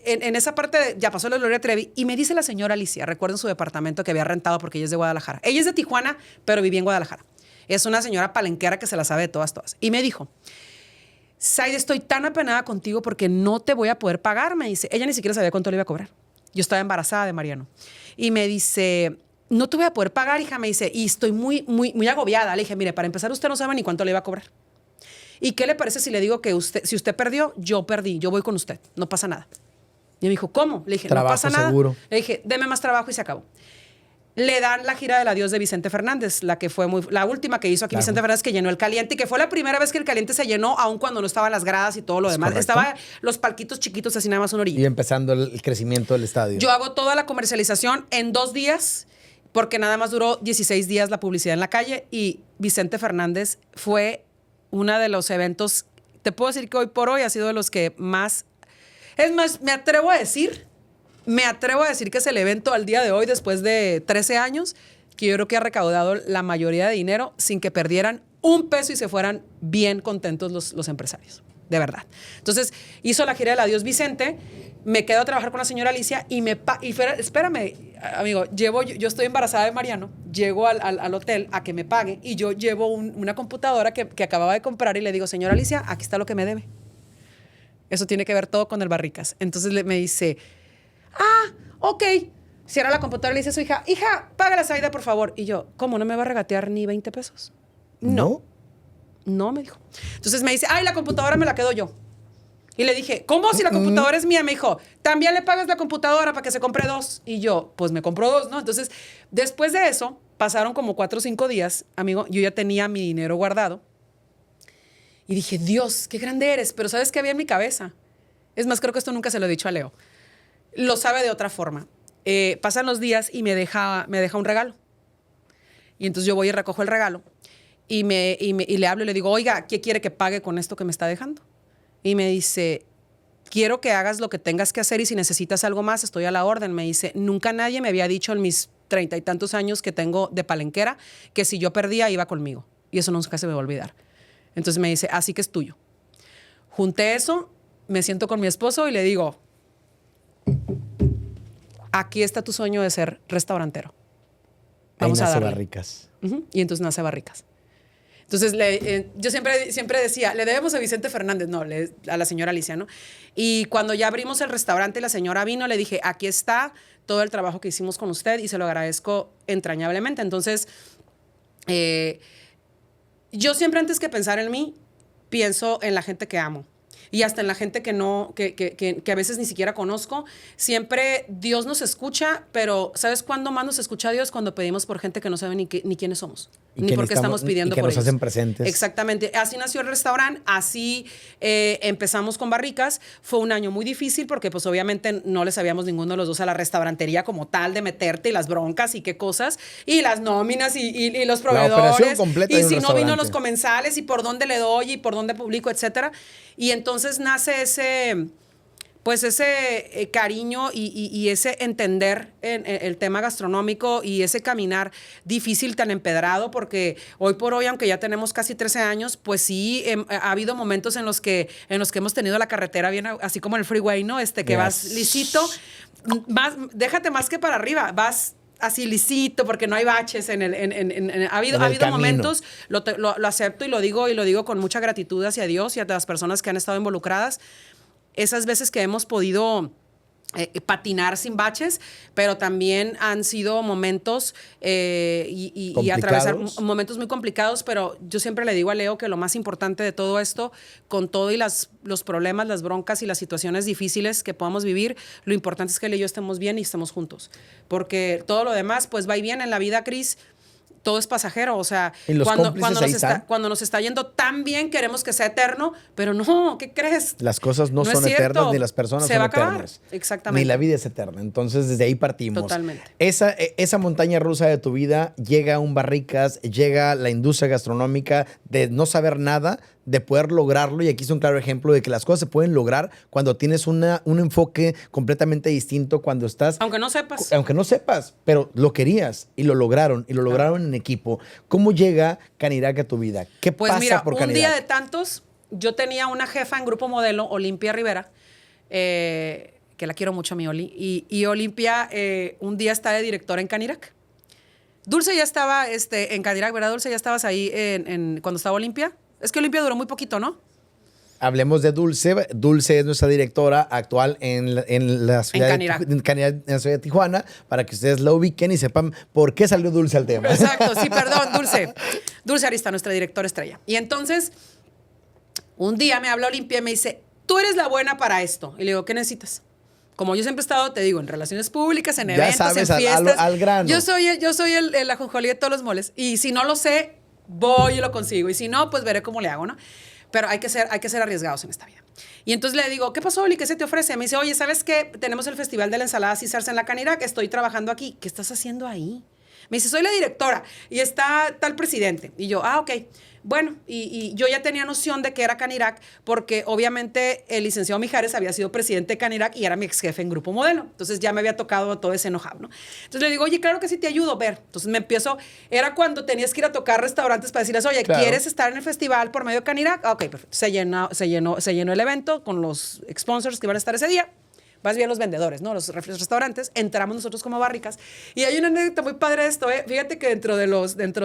en esa parte ya pasó la Gloria Trevi y me dice la señora Alicia, recuerdo su departamento que había rentado porque ella es de Guadalajara. Ella es de Tijuana, pero vivía en Guadalajara. Es una señora palenquera que se la sabe de todas. Y me dijo, Saide, estoy tan apenada contigo porque no te voy a poder pagar, me dice. Ella ni siquiera sabía cuánto le iba a cobrar. Yo estaba embarazada de Mariano. Y me dice, no te voy a poder pagar, hija, me dice, y estoy muy agobiada. Le dije, mire, para empezar, usted no sabe ni cuánto le iba a cobrar. ¿Y qué le parece si le digo que si usted perdió, yo perdí, yo voy con usted, no pasa nada? Y me dijo, ¿cómo? Le dije, trabajo, no pasa nada. Seguro. Le dije, deme más trabajo y se acabó. Le dan la gira del adiós de Vicente Fernández, la que fue la última que hizo aquí Vicente Fernández, que llenó el Caliente, y que fue la primera vez que el Caliente se llenó, aun cuando no estaban las gradas y todo lo demás. Estaba los palquitos chiquitos, así nada más una orilla. Y empezando el crecimiento del estadio. Yo hago toda la comercialización en 2 días, porque nada más duró 16 días la publicidad en la calle, y Vicente Fernández fue uno de los eventos, te puedo decir que hoy por hoy ha sido de los que más... Es más, me atrevo a decir que es el evento al día de hoy, después de 13 años, que yo creo que ha recaudado la mayoría de dinero sin que perdieran un peso y se fueran bien contentos los empresarios, de verdad. Entonces, hizo la gira del adiós Vicente, me quedo a trabajar con la señora Alicia y espérame, amigo, yo estoy embarazada de Mariano, llego al hotel a que me pague y yo llevo una computadora que acababa de comprar y le digo, señora Alicia, aquí está lo que me debe. Eso tiene que ver todo con el Barricas. Entonces me dice... ok. Cierra la computadora y le dice a su hija, paga la Saida, por favor. Y yo, ¿cómo? ¿No me va a regatear ni 20 pesos? No, me dijo. Entonces me dice, la computadora me la quedo yo. Y le dije, ¿cómo? Si la computadora es mía. Me dijo, también le pagas la computadora para que se compre 2. Y yo, pues me compró 2, ¿no? Entonces, después de eso, pasaron como 4 o 5 días, amigo, yo ya tenía mi dinero guardado. Y dije, Dios, qué grande eres. Pero ¿sabes qué había en mi cabeza? Es más, creo que esto nunca se lo he dicho a Leo. Lo sabe de otra forma. Pasan los días y me deja un regalo. Y entonces yo voy y recojo el regalo y le hablo y le digo, oiga, ¿qué quiere que pague con esto que me está dejando? Y me dice, quiero que hagas lo que tengas que hacer y si necesitas algo más, estoy a la orden. Me dice, nunca nadie me había dicho en mis 30 y tantos años que tengo de palenquera que si yo perdía iba conmigo. Y eso nunca se me va a olvidar. Entonces me dice, así que es tuyo. Junté eso, me siento con mi esposo y le digo, aquí está tu sueño de ser restaurantero. Vamos a darle. Barricas. Y entonces nace Barricas. Entonces, yo siempre decía, le debemos a Vicente Fernández, no, a la señora Alicia, ¿no? Y cuando ya abrimos el restaurante y la señora vino, le dije, aquí está todo el trabajo que hicimos con usted y se lo agradezco entrañablemente. Entonces, yo siempre antes que pensar en mí, pienso en la gente que amo. Y hasta en la gente que a veces ni siquiera conozco. Siempre Dios nos escucha, pero ¿sabes cuándo más nos escucha Dios? Cuando pedimos por gente que no sabe ni quiénes somos, ni por qué estamos pidiendo por ellos. Que nos hacen presentes. Exactamente. Así nació el restaurante, así empezamos con Barricas. Fue un año muy difícil porque pues obviamente no le sabíamos ninguno de los dos a la restaurantería como tal, de meterte y las broncas y qué cosas, y las nóminas y los proveedores. La operación completa de un restaurante. Y si no vino los comensales y por dónde le doy y por dónde publico, etcétera. Y entonces nace ese cariño y ese entender en el tema gastronómico y ese caminar difícil tan empedrado, porque hoy por hoy, aunque ya tenemos casi 13 años, pues sí, ha habido momentos en los que hemos tenido la carretera bien, así como el freeway, ¿no? Que vas lisito, déjate más que para arriba, vas así lisito porque no hay baches ha habido momentos, lo acepto y lo digo con mucha gratitud hacia Dios y a las personas que han estado involucradas, esas veces que hemos podido patinar sin baches, pero también han sido momentos y atravesar momentos muy complicados, pero yo siempre le digo a Leo que lo más importante de todo esto, con todo y los problemas, las broncas y las situaciones difíciles que podamos vivir, lo importante es que él y yo estemos bien y estemos juntos, porque todo lo demás pues va y viene en la vida, Cris. todo es pasajero. O sea, Y los cómplices ahí están. cuando nos está yendo tan bien, queremos que sea eterno, pero no, ¿qué crees? Las cosas no son es cierto. eternas, ni las personas Se son va a acabar. eternas. Exactamente. Ni la vida es eterna. Entonces, desde ahí partimos. Totalmente. Esa montaña rusa de tu vida llega a un Barricas, llega la industria gastronómica de no saber nada, de poder lograrlo. Y aquí es un claro ejemplo de que las cosas se pueden lograr cuando tienes un enfoque completamente distinto, cuando estás... Aunque no sepas. Aunque no sepas, pero lo querías y lo lograron en equipo. ¿Cómo llega Canirac a tu vida? ¿Qué Pues pasa mira, por un Canirac? día de tantos, yo tenía una jefa en Grupo Modelo, Olimpia Rivera, que la quiero mucho a mi Oli, y Olimpia un día está de directora en Canirac. Dulce ya estaba en Canirac, ¿verdad, Dulce? Ya estabas ahí cuando estaba Olimpia. Es que Olimpia duró muy poquito, ¿no? Hablemos de Dulce. Dulce es nuestra directora actual en la ciudad, en la ciudad de Tijuana, para que ustedes la ubiquen y sepan por qué salió Dulce al tema. Exacto, sí, perdón, Dulce. Dulce Arista, nuestra directora estrella. Y entonces, un día me habla Olimpia y me dice, tú eres la buena para esto. Y le digo, ¿qué necesitas? Como yo siempre he estado, te digo, en relaciones públicas, en eventos, sabes, en fiestas. al grano. Yo soy el ajonjolí de todos los moles. Y si no lo sé, voy y lo consigo. Y si no, pues veré cómo le hago, ¿no? Pero hay que ser arriesgados en esta vida. Y entonces le digo, ¿qué pasó, Oli? ¿Qué se te ofrece? Me dice, oye, ¿sabes qué? Tenemos el Festival de la Ensalada César en la Canirac. Estoy trabajando aquí. ¿Qué estás haciendo ahí? Me dice, soy la directora y está tal presidente. Y yo, ok. Bueno, y yo ya tenía noción de que era Canirac porque obviamente el licenciado Mijares había sido presidente de Canirac y era mi ex jefe en Grupo Modelo. Entonces ya me había tocado todo ese know-how, ¿no? Entonces le digo, oye, claro que sí te ayudo, ver. Entonces me empiezo, era cuando tenías que ir a tocar restaurantes para decirles, oye, claro, ¿quieres estar en el festival por medio de Canirac? Ok, perfecto. Se llenó el evento con los sponsors que iban a estar ese día. Más bien los vendedores, ¿no? Los restaurantes. Entramos nosotros como Barricas. Y hay una anécdota muy padre de esto, ¿eh? Fíjate que dentro de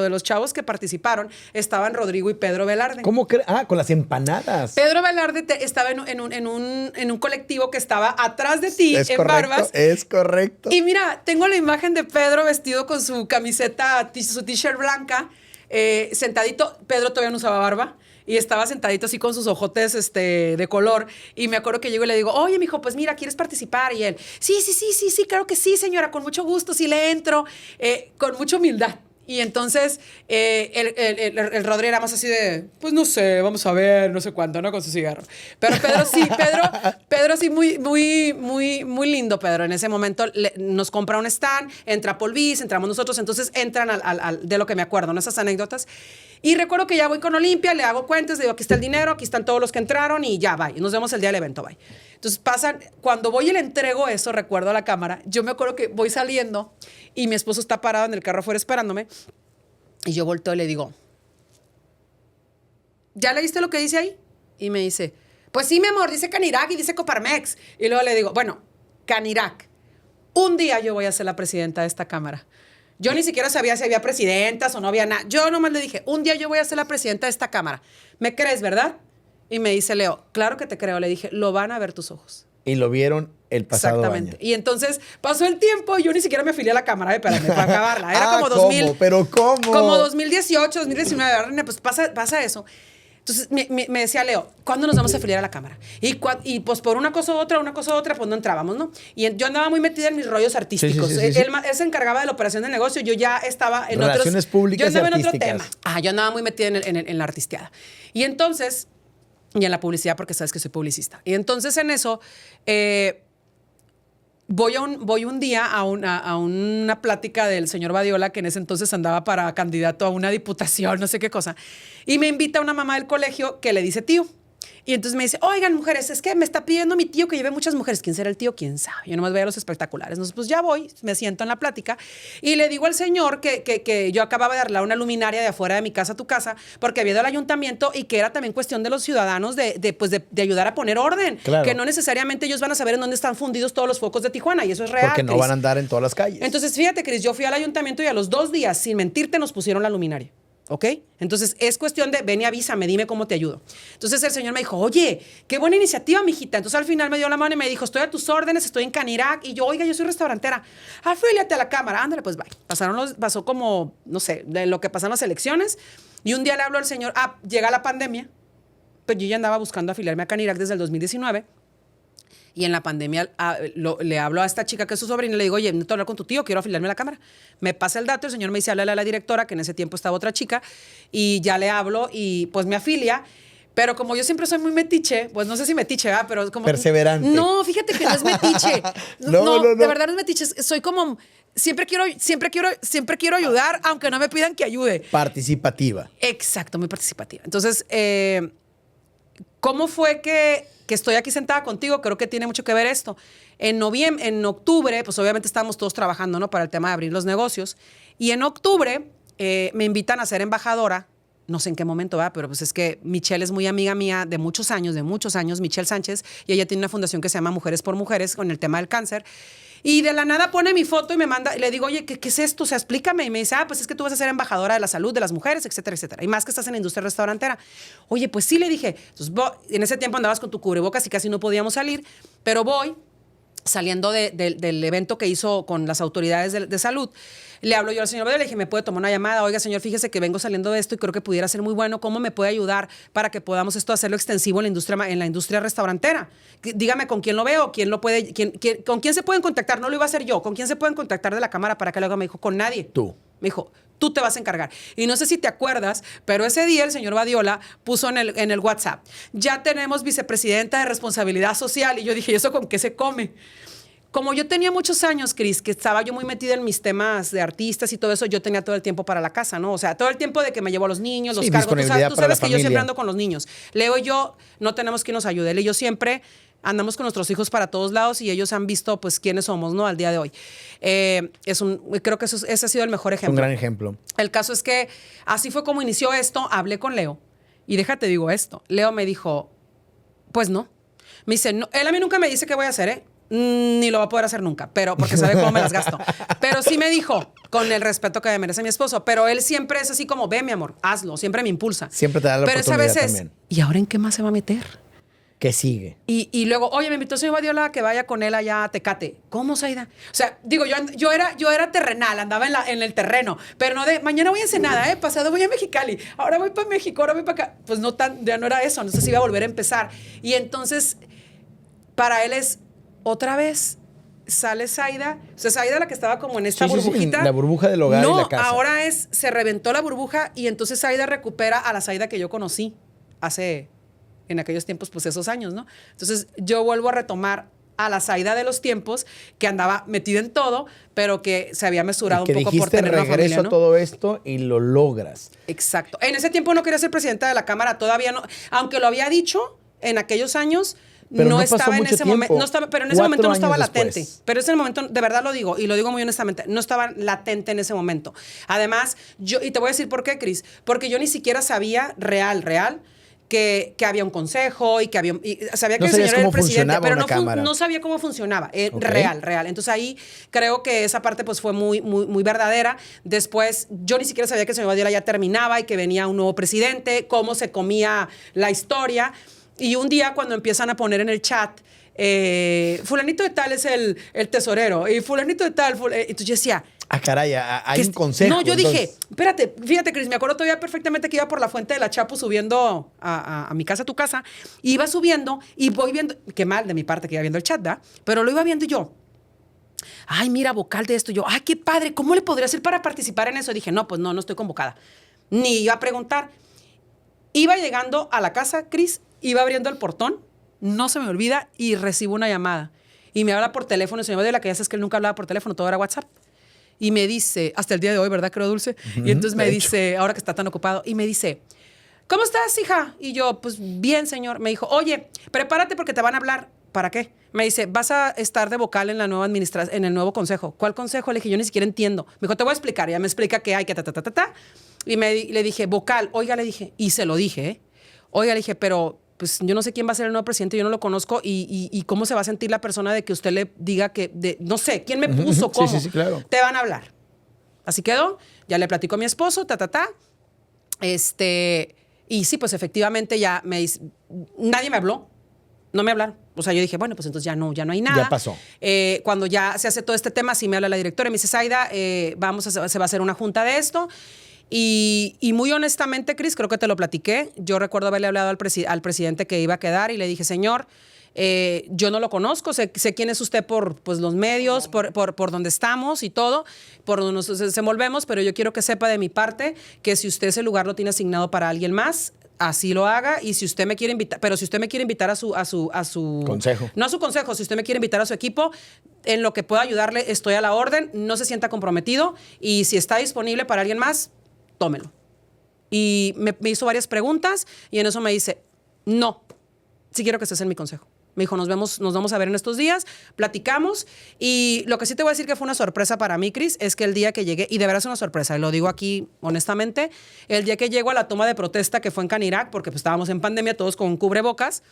los chavos que participaron estaban Rodrigo y Pedro Velarde. ¿Cómo crees? Ah, con las empanadas. Pedro Velarde estaba en un colectivo que estaba atrás de ti, es en correcto, Barbas. Es correcto. Y mira, tengo la imagen de Pedro vestido con su camiseta, su t-shirt blanca, sentadito. Pedro todavía no usaba barba. Y estaba sentadito así con sus ojotes de color. Y me acuerdo que llego y le digo, oye, mijo, pues mira, ¿quieres participar? Y él, sí, claro que sí, señora, con mucho gusto, sí le entro, con mucha humildad. Y entonces el Rodri era más así de, pues no sé, vamos a ver, no sé cuánto, ¿no? Con su cigarro. Pero Pedro sí, muy lindo, Pedro. En ese momento nos compra un stand, entra Paul Bis, entramos nosotros, entonces entran de lo que me acuerdo, ¿no? Esas anécdotas. Y recuerdo que ya voy con Olimpia, le hago cuentas, le digo, aquí está el dinero, aquí están todos los que entraron y ya, bye. Nos vemos el día del evento, bye. Entonces cuando voy y le entrego eso, recuerdo a la cámara, yo me acuerdo que voy saliendo y mi esposo está parado en el carro afuera esperándome y yo volteo y le digo, ¿ya leíste lo que dice ahí? Y me dice, pues sí, mi amor, dice Canirac y dice Coparmex. Y luego le digo, bueno, Canirac, un día yo voy a ser la presidenta de esta cámara. Yo ni siquiera sabía si había presidentas o no había nada. Yo nomás le dije, un día yo voy a ser la presidenta de esta cámara. ¿Me crees, verdad? Y me dice Leo, claro que te creo. Le dije, lo van a ver tus ojos. Y lo vieron el pasado Exactamente. año. Y entonces pasó el tiempo y yo ni siquiera me afilié a la cámara, espérame, para acabarla. Era como 2000. ¿Cómo? ¿Pero cómo? Como 2018, 2019, ¿verdad? Pues pasa eso. Entonces me decía Leo, ¿cuándo nos vamos a afiliar a la cámara? Y pues por una cosa u otra, pues no entrábamos, ¿no? Y yo andaba muy metida en mis rollos artísticos. Sí. Él se encargaba de la operación del negocio, yo ya estaba en Relaciones públicas yo andaba y en otro artísticas. tema. Yo andaba muy metida en la artisteada. Y entonces, y en la publicidad, porque sabes que soy publicista. Y entonces en eso, voy un día a una plática del señor Badiola, que en ese entonces andaba para candidato a una diputación, no sé qué cosa, y me invita una mamá del colegio que le dice tío. Y entonces me dice, oigan, mujeres, es que me está pidiendo mi tío que lleve muchas mujeres. ¿Quién será el tío? ¿Quién sabe? Yo nomás veía los espectaculares. Entonces, pues ya voy, me siento en la plática y le digo al señor que yo acababa de arreglar una luminaria de afuera de mi casa a tu casa porque había ido al ayuntamiento y que era también cuestión de los ciudadanos de ayudar a poner orden. Claro. Que no necesariamente ellos van a saber en dónde están fundidos todos los focos de Tijuana y eso es real, Porque no Cris. van a andar en todas las calles. Entonces, fíjate, Cris, yo fui al ayuntamiento y a los 2 días, sin mentirte, nos pusieron la luminaria. ¿Ok? Entonces, es cuestión de ven y avísame, dime cómo te ayudo. Entonces, el señor me dijo, oye, qué buena iniciativa, mijita. Entonces, al final me dio la mano y me dijo, estoy a tus órdenes, estoy en Canirac. Y yo, oiga, yo soy restaurantera. Afíliate a la cámara. Ándale, pues, bye. Pasó como, no sé, de lo que pasan las elecciones. Y un día le hablo al señor, llega la pandemia. Pues yo ya andaba buscando afiliarme a Canirac desde el 2019. Y en la pandemia le hablo a esta chica que es su sobrina y le digo, oye, necesito hablar con tu tío, quiero afiliarme a la cámara. Me pasa el dato, el señor me dice, háblale a la directora, que en ese tiempo estaba otra chica, y ya le hablo y pues me afilia. Pero como yo siempre soy muy metiche, pues no sé si metiche, ¿verdad? Pero como... Perseverante. No, fíjate que no es metiche. No, de verdad no es metiche. Soy como... Siempre quiero ayudar, aunque no me pidan que ayude. Participativa. Exacto, muy participativa. Entonces, ¿cómo fue que estoy aquí sentada contigo? Creo que tiene mucho que ver esto. En octubre, pues obviamente estábamos todos trabajando, ¿no? Para el tema de abrir los negocios. Y en octubre me invitan a ser embajadora. No sé en qué momento va, pero pues es que Michelle es muy amiga mía de muchos años, Michelle Sánchez, y ella tiene una fundación que se llama Mujeres por Mujeres con el tema del cáncer. Y de la nada pone mi foto y me manda, y le digo, oye, ¿qué es esto? O sea, explícame. Y me dice, pues es que tú vas a ser embajadora de la salud de las mujeres, etcétera, etcétera. Y más que estás en la industria restaurantera. Oye, pues sí, le dije. Entonces, en ese tiempo andabas con tu cubrebocas y casi no podíamos salir, pero voy saliendo del evento que hizo con las autoridades de salud. Le hablo yo al señor Badiola, le dije, ¿me puede tomar una llamada? Oiga, señor, fíjese que vengo saliendo de esto y creo que pudiera ser muy bueno. ¿Cómo me puede ayudar para que podamos hacerlo extensivo en la industria restaurantera? Dígame con quién lo veo, quién lo puede, con quién se pueden contactar. No lo iba a hacer yo. ¿Con quién se pueden contactar de la cámara para que lo haga? Me dijo, con nadie. Tú. Me dijo, tú te vas a encargar. Y no sé si te acuerdas, pero ese día el señor Badiola puso en el WhatsApp, ya tenemos vicepresidenta de responsabilidad social. Y yo dije, ¿y eso con qué se come? Como yo tenía muchos años, Cris, que estaba yo muy metida en mis temas de artistas y todo eso, yo tenía todo el tiempo para la casa, ¿no? O sea, todo el tiempo de que me llevo a los niños, los cargos. Tú sabes que yo siempre ando con los niños. Leo y yo no tenemos quien nos ayude. Leo y yo siempre andamos con nuestros hijos para todos lados y ellos han visto, pues, quiénes somos, ¿no? Al día de hoy. Creo que ese ha sido el mejor ejemplo. Un gran ejemplo. El caso es que así fue como inició esto. Hablé con Leo y déjate digo esto. Leo me dijo, pues no. Me dice, no, él a mí nunca me dice qué voy a hacer, ¿eh? Ni lo va a poder hacer nunca, pero porque sabe cómo me las gasto. Pero sí me dijo, con el respeto que me merece mi esposo, pero él siempre es así como, ve, mi amor, hazlo, siempre me impulsa. Siempre te da la oportunidad pero esa vez también. ¿Y ahora en qué más se va a meter? ¿Qué sigue? Y luego, oye, me invitó el señor Badiola a que vaya con él allá a Tecate. ¿Cómo, Zaida? O sea, digo, yo era terrenal, andaba en el terreno, pero no de, mañana voy a Ensenada, pasado voy a Mexicali, ahora voy para México, ahora voy para acá. Pues ya no era eso, no sé si iba a volver a empezar. Y entonces, para él es, otra vez sale Zaida, o sea, Zaida la que estaba como en esta burbujita. Sí, la burbuja del hogar y la casa. No, ahora se reventó la burbuja y entonces Zaida recupera a la Zaida que yo conocí en aquellos tiempos, pues esos años, ¿no? Entonces yo vuelvo a retomar a la Zaida de los tiempos, que andaba metida en todo, pero que se había mesurado un poco por tener una familia, ¿no? Regreso a todo esto y lo logras. Exacto. En ese tiempo no quería ser presidenta de la Cámara, todavía no, aunque lo había dicho en aquellos años. Pero no estaba en ese momento, pero en ese momento no estaba latente. Después. Pero en ese momento, de verdad lo digo, y lo digo muy honestamente, no estaba latente en ese momento. Además, y te voy a decir por qué, Cris, porque yo ni siquiera sabía real, que había un consejo y sabía que el señor era el presidente, pero no sabía cómo funcionaba, okay. real. Entonces ahí creo que esa parte pues fue muy, muy, muy verdadera. Después yo ni siquiera sabía que el señor Badiola ya terminaba y que venía un nuevo presidente, cómo se comía la historia. Y un día cuando empiezan a poner en el chat, fulanito de tal es el tesorero, y fulanito de tal, entonces yo decía... caray, hay un consejo. No, yo dije, espérate, fíjate, Cris, me acuerdo todavía perfectamente que iba por la Fuente de la Chapu subiendo a mi casa, a tu casa, y iba subiendo y voy viendo, qué mal de mi parte que iba viendo el chat, ¿verdad? Pero lo iba viendo y yo, ay, mira, vocal de esto, yo, ay, qué padre, ¿cómo le podría hacer para participar en eso? Y dije, no, pues no estoy convocada, ni iba a preguntar. Iba llegando a la casa, Cris, iba abriendo el portón, no se me olvida, y recibo una llamada. Y me habla por teléfono el señor Badiola, que ya sabes que él nunca hablaba por teléfono, todo era WhatsApp. Y me dice, hasta el día de hoy, ¿verdad, creo, Dulce? Y entonces me dice, ahora que está tan ocupado, y me dice, ¿cómo estás, hija? Y yo, pues bien, señor. Me dijo, oye, prepárate porque te van a hablar. ¿Para qué? Me dice, vas a estar de vocal en la nueva administración, en el nuevo consejo. ¿Cuál consejo? Le dije, yo ni siquiera entiendo. Me dijo, te voy a explicar. Ya me explica qué hay, que ta. Y le dije, vocal. Oiga, le dije, y se lo dije, ¿eh? Oiga, le dije, pero pues yo no sé quién va a ser el nuevo presidente, yo no lo conozco, y cómo se va a sentir la persona de que usted le diga que, no sé, ¿quién me puso? ¿Cómo? Sí, claro. Te van a hablar. Así quedó, ya le platico a mi esposo, y sí, pues efectivamente ya nadie me habló, no me hablaron. O sea, yo dije, bueno, pues entonces ya no hay nada. Ya pasó. Cuando ya se hace todo este tema, sí me habla la directora y me dice, Zaida, se va a hacer una junta de esto. Y muy honestamente, Cris, creo que te lo platiqué. Yo recuerdo haberle hablado al presidente que iba a quedar y le dije, señor, Yo no lo conozco, sé quién es usted por pues, los medios, por donde estamos y todo, por donde nos desenvolvemos, pero yo quiero que sepa de mi parte que si usted ese lugar lo tiene asignado para alguien más, así lo haga. Y si usted me quiere invitar, pero si usted me quiere invitar a su consejo. No a su consejo, si usted me quiere invitar a su equipo, en lo que pueda ayudarle, estoy a la orden, no se sienta comprometido y si está disponible para alguien más, tómelo. Y me hizo varias preguntas y en eso me dice, no, sí quiero que estés en mi consejo. Me dijo, nos vamos a ver en estos días, platicamos. Y lo que sí te voy a decir que fue una sorpresa para mí, Cris, es que el día que llegué, y de verdad es una sorpresa, y lo digo aquí honestamente, el día que llego a la toma de protesta que fue en Canirac, porque pues, estábamos en pandemia todos con cubrebocas,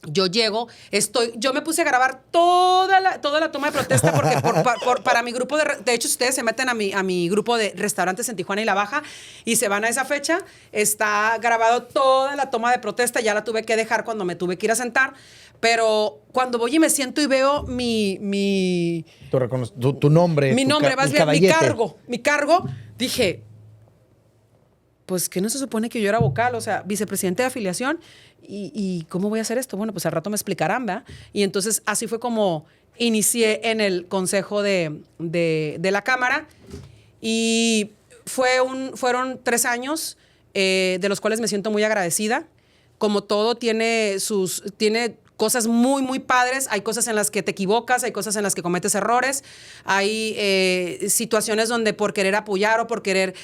yo llego, yo me puse a grabar toda la toma de protesta porque para mi grupo de hecho, si ustedes se meten a mi grupo de restaurantes en Tijuana y La Baja y se van a esa fecha, está grabado toda la toma de protesta, ya la tuve que dejar cuando me tuve que ir a sentar, pero cuando voy y me siento y veo tu nombre, mi nombre, más bien mi cargo, dije, pues que no se supone que yo era vocal, o sea, vicepresidente de afiliación, y ¿cómo voy a hacer esto? Bueno, pues al rato me explicarán, ¿verdad? Y entonces así fue como inicié en el consejo de la Cámara, y fueron 3 años de los cuales me siento muy agradecida. Como todo tiene cosas muy, muy padres. Hay cosas en las que te equivocas, hay cosas en las que cometes errores, hay situaciones donde por querer apoyar o por querer...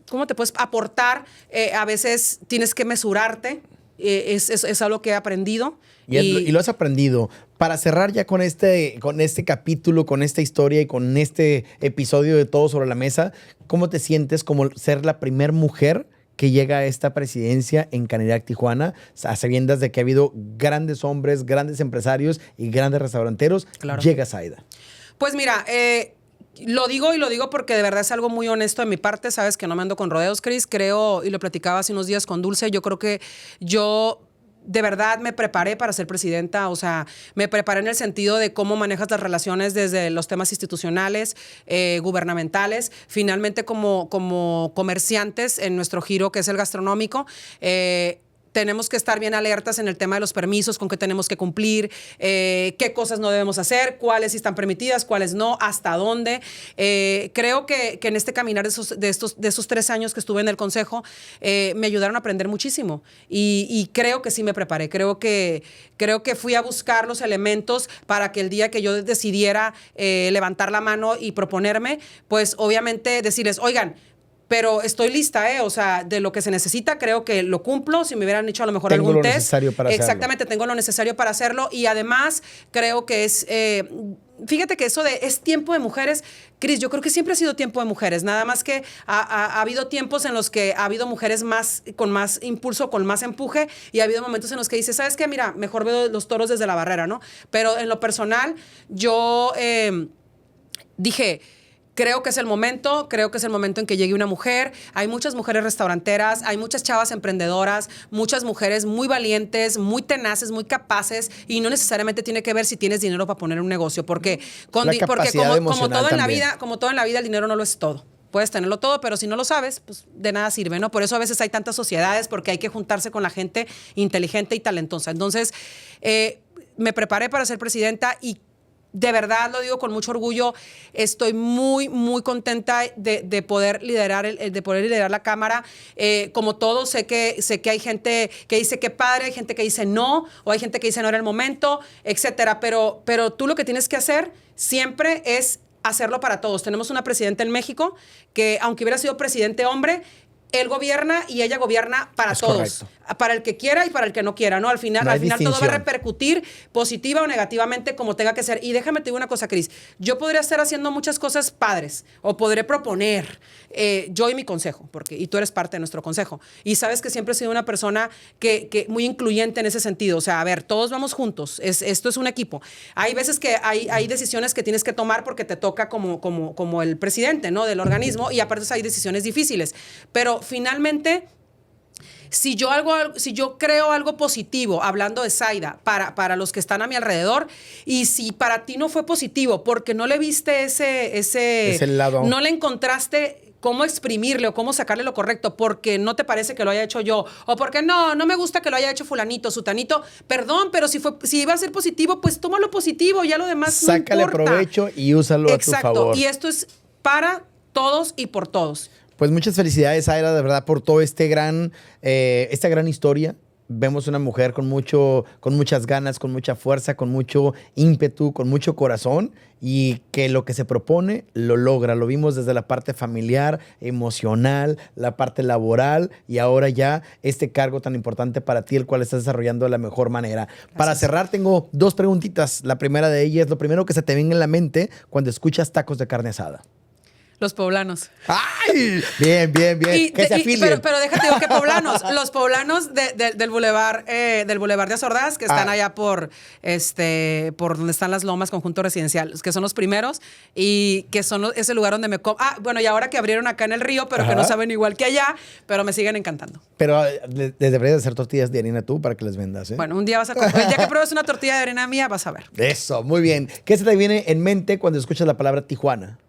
¿cómo te puedes aportar? A veces tienes que mesurarte. Es algo que he aprendido. Y lo has aprendido. Para cerrar ya con este capítulo, con esta historia y con este episodio de Todo sobre la Mesa, ¿cómo te sientes como ser la primer mujer que llega a esta presidencia en Canirac, Tijuana, a sabiendas de que ha habido grandes hombres, grandes empresarios y grandes restauranteros? Claro. Llega Zaida. Pues mira, lo digo porque de verdad es algo muy honesto de mi parte. Sabes que no me ando con rodeos, Cris. Creo, y lo platicaba hace unos días con Dulce, yo creo que yo de verdad me preparé para ser presidenta. O sea, me preparé en el sentido de cómo manejas las relaciones desde los temas institucionales, gubernamentales, finalmente como comerciantes en nuestro giro que es el gastronómico. Tenemos que estar bien alertas en el tema de los permisos, con qué tenemos que cumplir, qué cosas no debemos hacer, cuáles sí están permitidas, cuáles no, hasta dónde. Creo que en este caminar de esos 3 años que estuve en el Consejo, me ayudaron a aprender muchísimo. Y creo que sí me preparé. Creo que fui a buscar los elementos para que el día que yo decidiera levantar la mano y proponerme, pues obviamente decirles, oigan, pero estoy lista, o sea, de lo que se necesita, creo que lo cumplo. Si me hubieran hecho a lo mejor tengo algún lo test. Necesario para exactamente, hacerlo. Tengo lo necesario para hacerlo. Y además, creo que es... fíjate que eso de es tiempo de mujeres, Cris, yo creo que siempre ha sido tiempo de mujeres. Nada más que ha habido tiempos en los que ha habido mujeres con más impulso, con más empuje, y ha habido momentos en los que dices, ¿sabes qué? Mira, mejor veo los toros desde la barrera, ¿no? Pero en lo personal, yo dije... Creo que es el momento en que llegue una mujer. Hay muchas mujeres restauranteras, hay muchas chavas emprendedoras, muchas mujeres muy valientes, muy tenaces, muy capaces, y no necesariamente tiene que ver si tienes dinero para poner un negocio, porque como todo en la vida, el dinero no lo es todo. Puedes tenerlo todo, pero si no lo sabes, pues de nada sirve, ¿no? Por eso a veces hay tantas sociedades, porque hay que juntarse con la gente inteligente y talentosa. Entonces, me preparé para ser presidenta y de verdad lo digo con mucho orgullo, estoy muy, muy contenta de poder liderar la Cámara. Como todo, sé que hay gente que dice que padre, hay gente que dice no, o hay gente que dice no era el momento, etcétera. Pero tú lo que tienes que hacer siempre es hacerlo para todos. Tenemos una presidenta en México que, aunque hubiera sido presidente hombre, él gobierna y ella gobierna para todos. Correcto. Para el que quiera y para el que no quiera, ¿no? Al final todo va a repercutir positiva o negativamente como tenga que ser. Y déjame te digo una cosa, Cris. Yo podría estar haciendo muchas cosas padres o podré proponer yo y mi consejo, y tú eres parte de nuestro consejo. Y sabes que siempre he sido una persona que muy incluyente en ese sentido. O sea, a ver, todos vamos juntos. Esto es un equipo. Hay veces que hay decisiones que tienes que tomar porque te toca como el presidente, ¿no? Del organismo, y aparte hay decisiones difíciles. Pero finalmente, si yo creo algo positivo, hablando de Zaida, para los que están a mi alrededor, y si para ti no fue positivo porque no le viste ese lado, no le encontraste cómo exprimirle o cómo sacarle lo correcto porque no te parece que lo haya hecho yo o porque no me gusta que lo haya hecho fulanito, sutanito. Perdón, pero si iba a ser positivo, pues tómalo positivo, ya lo demás sácale no importa. provecho y úsalo a tu favor. Exacto, y esto es para todos y por todos. Pues muchas felicidades, Zaira, de verdad, por todo esta gran historia. Vemos una mujer con muchas ganas, con mucha fuerza, con mucho ímpetu, con mucho corazón y que lo que se propone lo logra. Lo vimos desde la parte familiar, emocional, la parte laboral y ahora ya este cargo tan importante para ti, el cual estás desarrollando de la mejor manera. Gracias. Para cerrar, tengo 2 preguntitas. La primera de ellas es lo primero que se te venga en la mente cuando escuchas tacos de carne asada. Los poblanos. ¡Ay! Bien. Que se afilien. Pero déjate digo que poblanos. Los poblanos del Boulevard de Azordaz, que están allá por donde están las Lomas, conjunto residencial, que son los primeros y que son ese lugar donde me como. Bueno, y ahora que abrieron acá en el río, pero que no saben igual que allá, pero me siguen encantando. Pero les deberías hacer tortillas de harina tú para que les vendas, ¿eh? Bueno, un día vas a comer. El día que pruebes una tortilla de harina mía, vas a ver. Eso, muy bien. ¿Qué se te viene en mente cuando escuchas la palabra Tijuana?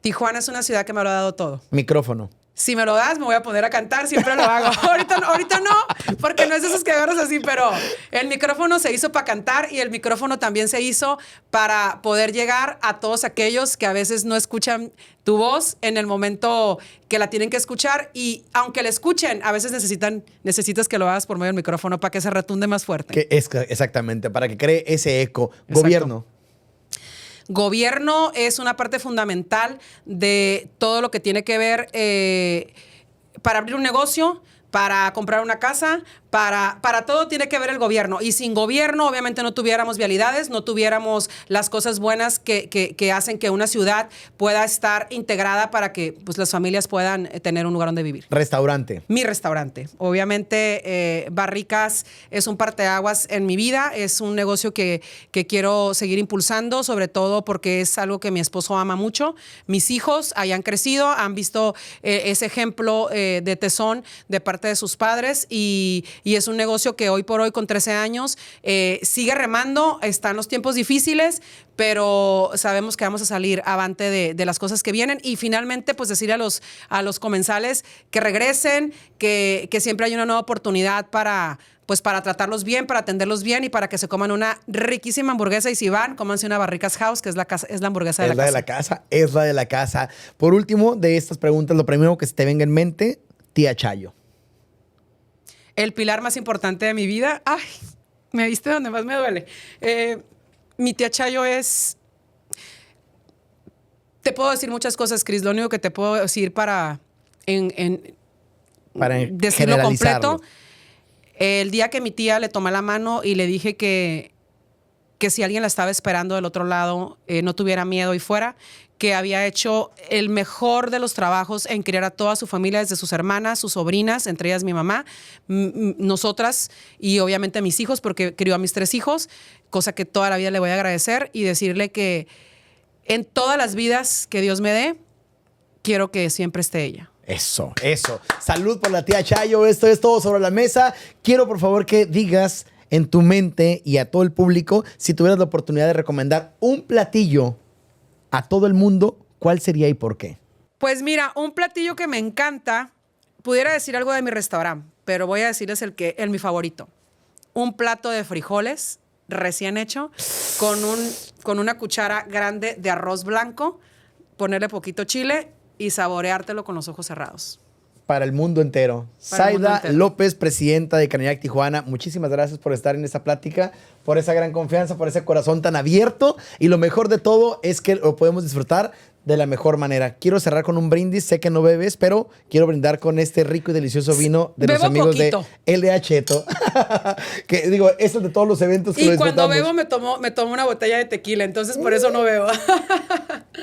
Tijuana es una ciudad que me lo ha dado todo. Micrófono. Si me lo das, me voy a poner a cantar, siempre lo hago. Ahorita no, porque no es de esos que agarras así, pero el micrófono se hizo para cantar y el micrófono también se hizo para poder llegar a todos aquellos que a veces no escuchan tu voz en el momento que la tienen que escuchar y aunque la escuchen, a veces necesitas que lo hagas por medio del micrófono para que se retunde más fuerte. Exactamente, para que cree ese eco. Exacto. Gobierno. Gobierno es una parte fundamental de todo lo que tiene que ver para abrir un negocio, para comprar una casa, para todo tiene que ver el gobierno. Y sin gobierno, obviamente, no tuviéramos vialidades, no tuviéramos las cosas buenas que hacen que una ciudad pueda estar integrada para que pues, las familias puedan tener un lugar donde vivir. Restaurante. Mi restaurante. Obviamente, Barricas es un parteaguas en mi vida. Es un negocio que quiero seguir impulsando, sobre todo porque es algo que mi esposo ama mucho. Mis hijos hayan crecido, han visto ese ejemplo de tesón de parte de sus padres y es un negocio que hoy por hoy con 13 años sigue remando, están los tiempos difíciles, pero sabemos que vamos a salir avante de las cosas que vienen y finalmente pues decir a los comensales que regresen, que siempre hay una nueva oportunidad para tratarlos bien, para atenderlos bien y para que se coman una riquísima hamburguesa y si van, cómanse una Barricas House, que es la hamburguesa de la casa. Es la de la casa. Por último, de estas preguntas, lo primero que se te venga en mente, tía Chayo. El pilar más importante de mi vida. Ay, me viste donde más me duele. Mi tía Chayo es... Te puedo decir muchas cosas, Cris. Lo único que te puedo decir para decirlo completo. El día que mi tía le tomé la mano y le dije que si alguien la estaba esperando del otro lado, no tuviera miedo y fuera, que había hecho el mejor de los trabajos en criar a toda su familia, desde sus hermanas, sus sobrinas, entre ellas mi mamá, nosotras y obviamente mis hijos, porque crió a mis 3 hijos, cosa que toda la vida le voy a agradecer y decirle que en todas las vidas que Dios me dé, quiero que siempre esté ella. Eso. Salud por la tía Chayo. Esto es Todo Sobre la Mesa. Quiero, por favor, que digas en tu mente y a todo el público, si tuvieras la oportunidad de recomendar un platillo a todo el mundo, ¿cuál sería y por qué? Pues mira, un platillo que me encanta, pudiera decir algo de mi restaurante, pero voy a decirles mi favorito. Un plato de frijoles recién hecho con una cuchara grande de arroz blanco, ponerle poquito chile y saboreártelo con los ojos cerrados. Para el mundo entero. Zaida López, presidenta de Canirac Tijuana, muchísimas gracias por estar en esta plática, por esa gran confianza, por ese corazón tan abierto y lo mejor de todo es que lo podemos disfrutar de la mejor manera. Quiero cerrar con un brindis, sé que no bebes, pero quiero brindar con este rico y delicioso vino de los amigos poquito. De LA Cheto. Que digo, es el de todos los eventos que lo disfrutamos. Y cuando bebo me tomo una botella de tequila, entonces por eso no bebo.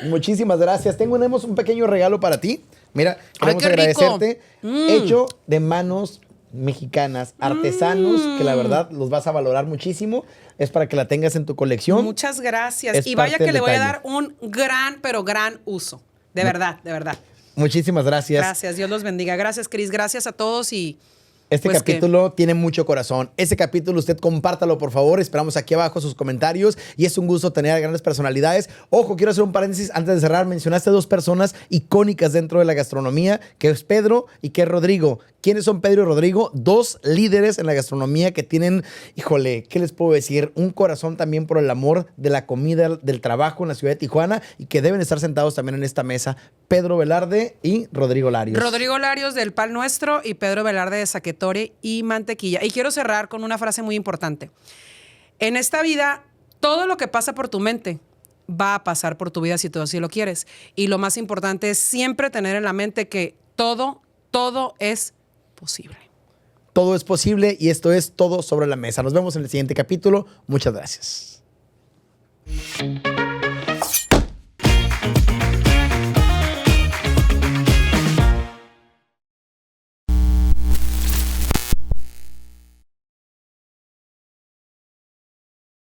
Muchísimas gracias. Tenemos un pequeño regalo para ti. Mira, queremos agradecerte. Hecho de manos mexicanas, artesanos, que la verdad los vas a valorar muchísimo. Es para que la tengas en tu colección. Muchas gracias. Y vaya que le voy a dar un gran, pero gran uso. De verdad, de verdad. Muchísimas gracias. Gracias, Dios los bendiga. Gracias, Cris. Gracias a todos y Este Pues capítulo tiene mucho corazón. Ese capítulo usted compártalo, por favor. Esperamos aquí abajo sus comentarios. Y es un gusto tener a grandes personalidades. Ojo, quiero hacer un paréntesis antes de cerrar. Mencionaste dos personas icónicas dentro de la gastronomía, que es Pedro y que es Rodrigo. ¿Quiénes son Pedro y Rodrigo? Dos líderes en la gastronomía que tienen, híjole, ¿qué les puedo decir? Un corazón también por el amor de la comida, del trabajo en la ciudad de Tijuana y que deben estar sentados también en esta mesa. Pedro Velarde y Rodrigo Larios. Rodrigo Larios del Pal Nuestro y Pedro Velarde de Saquetore y Mantequilla. Y quiero cerrar con una frase muy importante. En esta vida, todo lo que pasa por tu mente va a pasar por tu vida si tú así lo quieres. Y lo más importante es siempre tener en la mente que todo es posible. Todo es posible y esto es Todo sobre la Mesa. Nos vemos en el siguiente capítulo. Muchas gracias.